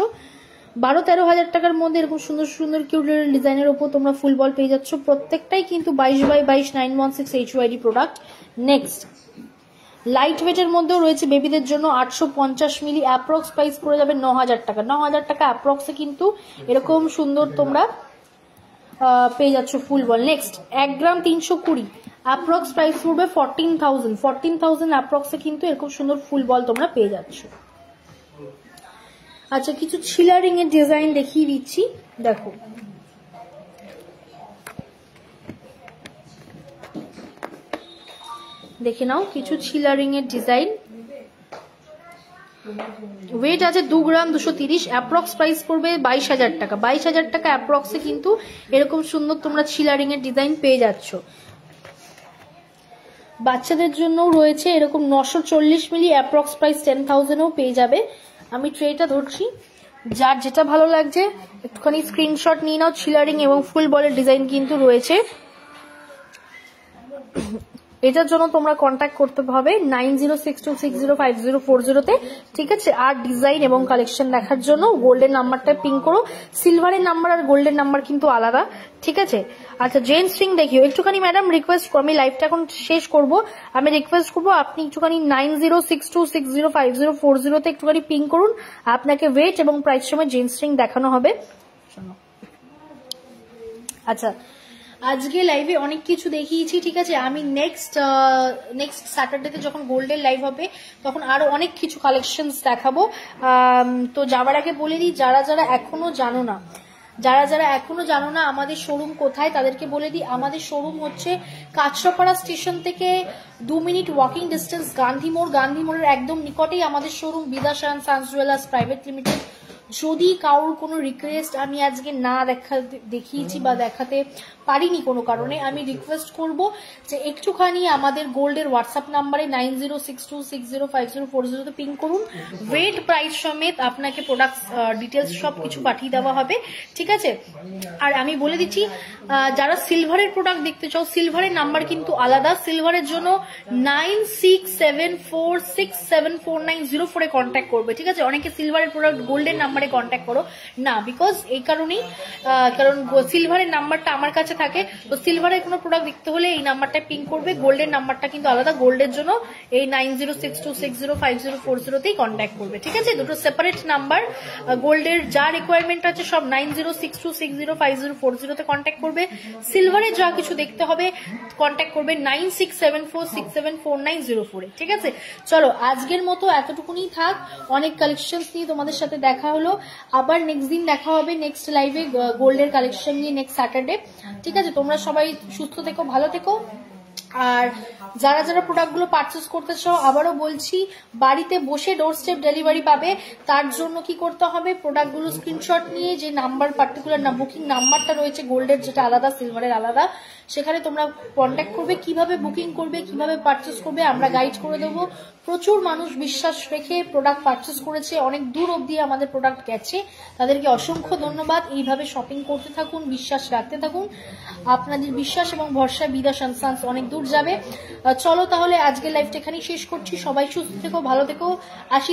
12-13,000 টাকার মধ্যে এরকম সুন্দর সুন্দর কিউট ডিজাইনের উপর তোমরা ফুল বল পেয়ে যাচ্ছ। প্রত্যেকটাই কিন্তু 22x22 916 HYD product. Next slide ওয়েটের মধ্যেও রয়েছে বেবিদের জন্য 850 মিলি, অ্যাপ্রক্স প্রাইস পড়ে যাবে 9,000 টাকা। 9,000 টাকা অ্যাপ্রক্সে কিন্তু এরকম সুন্দর তোমরা পেয়ে যাচ্ছ ফুল বল। নেক্সট 1 গ্রাম 320, অ্যাপ্রক্স প্রাইস পড়বে 14,000। 14,000 অ্যাপ্রক্সে কিন্তু এরকম সুন্দর ফুল বল তোমরা পেয়ে যাচ্ছ। আচ্ছা, কিছু ছিলারিং এর ডিজাইন দেখিয়ে দিচ্ছি, দেখো। দেখে নাও কিছু ছিলারিং এর ডিজাইন। ওয়েট আছে 2 গ্রাম 230, অ্যাপ্রক্স প্রাইস পড়বে 22,000 টাকা। 22,000 টাকা অ্যাপ্রক্সে কিন্তু এরকম সুন্দর তোমরা ছিলারিং এর ডিজাইন পেয়ে যাচ্ছ। বাচ্চাদের জন্যও রয়েছে এরকম 940 মিলি, অ্যাপ্রক্স প্রাইস 10,000ও পেয়ে যাবে। আমি ট্রেটা ধরছি, যার যেটা ভালো লাগছে একটুখানি স্ক্রিনশট নিয়ে নাও। ছিলারিং এবং ফুল বলের ডিজাইন কিন্তু রয়েছে। এটার জন্য তোমরা কন্ট্যাক্ট করতে হবে 9062605040 তে, ঠিক আছে? আর ডিজাইন এবং কালেকশন দেখার জন্য গোল্ডের নাম্বারটা পিং করো। সিলভারের নাম্বার আর গোল্ডের নাম্বার কিন্তু আলাদা, ঠিক আছে? আচ্ছা, জেন স্ট্রিং দেখিও একটুখানি ম্যাডাম, রিকোয়েস্ট, আমি লাইভটা এখন শেষ করব, আমি রিকোয়েস্ট করবো আপনি একটুখানি 9062605040 তে একটুখানি পিং করুন। আপনাকে ওয়েট এবং প্রাইস সময় জেন স্ট্রিং দেখানো হবে। আচ্ছা, আজকে লাইভে অনেক কিছু দেখিয়েছি, ঠিক আছে? আমি নেক্সট স্যাটারডেতে যখন গোল্ডের লাইভ হবে তখন আরো অনেক কিছু কালেকশনস দেখাবো। তো যাওয়ার আগে বলে দিই, যারা এখনো জানো না আমাদের শোরুম কোথায়, তাদেরকে বলে দিই আমাদের শোরুম হচ্ছে কাঁচরাপাড়া স্টেশন থেকে 2 মিনিট ওয়াকিং ডিস্টেন্স গান্ধী মোড়ের একদম নিকটেই আমাদের showroom, Bidasha and sons jewellers private limited. যদি কারোর কোনো রিকোয়েস্ট আমি আজকে না দেখিয়েছি বা দেখাতে পারিনি কোনো কারণে, আমি রিকোয়েস্ট করব যে একটুখানি আমাদের গোল্ডের হোয়াটসঅ্যাপ নাম্বারে 9062605040 তে পিং করুন। ওয়েট প্রাইস সমেত আপনাকে প্রোডাক্ট ডিটেলস সব কিছু পাঠিয়ে দেওয়া হবে, ঠিক আছে? আর আমি বলে দিচ্ছি, যারা সিলভারের প্রোডাক্ট দেখতে চাও, সিলভারের নাম্বার কিন্তু আলাদা। সিলভারের জন্য 9674674904 এ কন্ট্যাক্ট করবে, ঠিক আছে? অনেকে সিলভারের প্রোডাক্ট গোল্ডের নাম্বারে কন্ট্যাক্ট করো না, বিকজ এই কারণেই, কারণ সিলভারের নাম্বারটা আমার কাছে থাকে, তো সিলভারের কোনো প্রোডাক্ট দেখতে হলে এই নাম্বারটা পিং করবে। গোল্ডের নাম্বারটা কিন্তু আলাদা, গোল্ডের জন্য এই 9062605040 তেই কন্ট্যাক্ট করবে, ঠিক আছে? দুটো সেপারেট নাম্বার। গোল্ডের যা রিকোয়ারমেন্ট আছে সব 9062605040 তে কন্ট্যাক্ট করবে। সিলভারে যা কিছু দেখতে হবে কন্ট্যাক্ট করবে 9674674904 এ, ঠিক আছে? চলো, আজকের মতো এতটুকুনি থাক। অনেক কালেকশন নিয়ে তোমাদের সাথে দেখা হলো, আবার নেক্সট দিন দেখা হবে নেক্সট লাইভে গোল্ডের কালেকশন নিয়ে নেক্সট স্যাটারডে, ঠিক আছে? তোমরা সবাই সুস্থ থেকো, ভালো থেকো। আর যারা প্রোডাক্টগুলো পারচেস করতে চাও, আবারও বলছি, বাড়িতে বসে ডোর স্টেপ ডেলিভারি পাবে। তার জন্য কি করতে হবে, প্রোডাক্টগুলো স্ক্রিনশট নিয়ে যে নাম্বার, পার্টিকুলার বুকিং নাম্বারটা রয়েছে গোল্ডের, যেটা আলাদা, সিলভারের আলাদা, সেখানে তোমরা কন্ট্যাক্ট করবে। কিভাবে বুকিং করবে, কিভাবে পারচেস করবে আমরা গাইড করে দেবো। প্রচুর মানুষ বিশ্বাস রেখে প্রোডাক্ট পারচেস করেছে, অনেক দূর অব্দি আমাদের প্রোডাক্ট গেছে, তাদেরকে অসংখ্য ধন্যবাদ। এইভাবে শপিং করতে থাকুন, বিশ্বাস রাখতে থাকুন, আপনাদের বিশ্বাস এবং ভরসা বিদাশান সানস অনেক দূর যাবে। চলো তাহলে আজকের লাইভটা এখানেই শেষ করছি। সবাই সুস্থ থেকো, ভালো থেকো, আসি।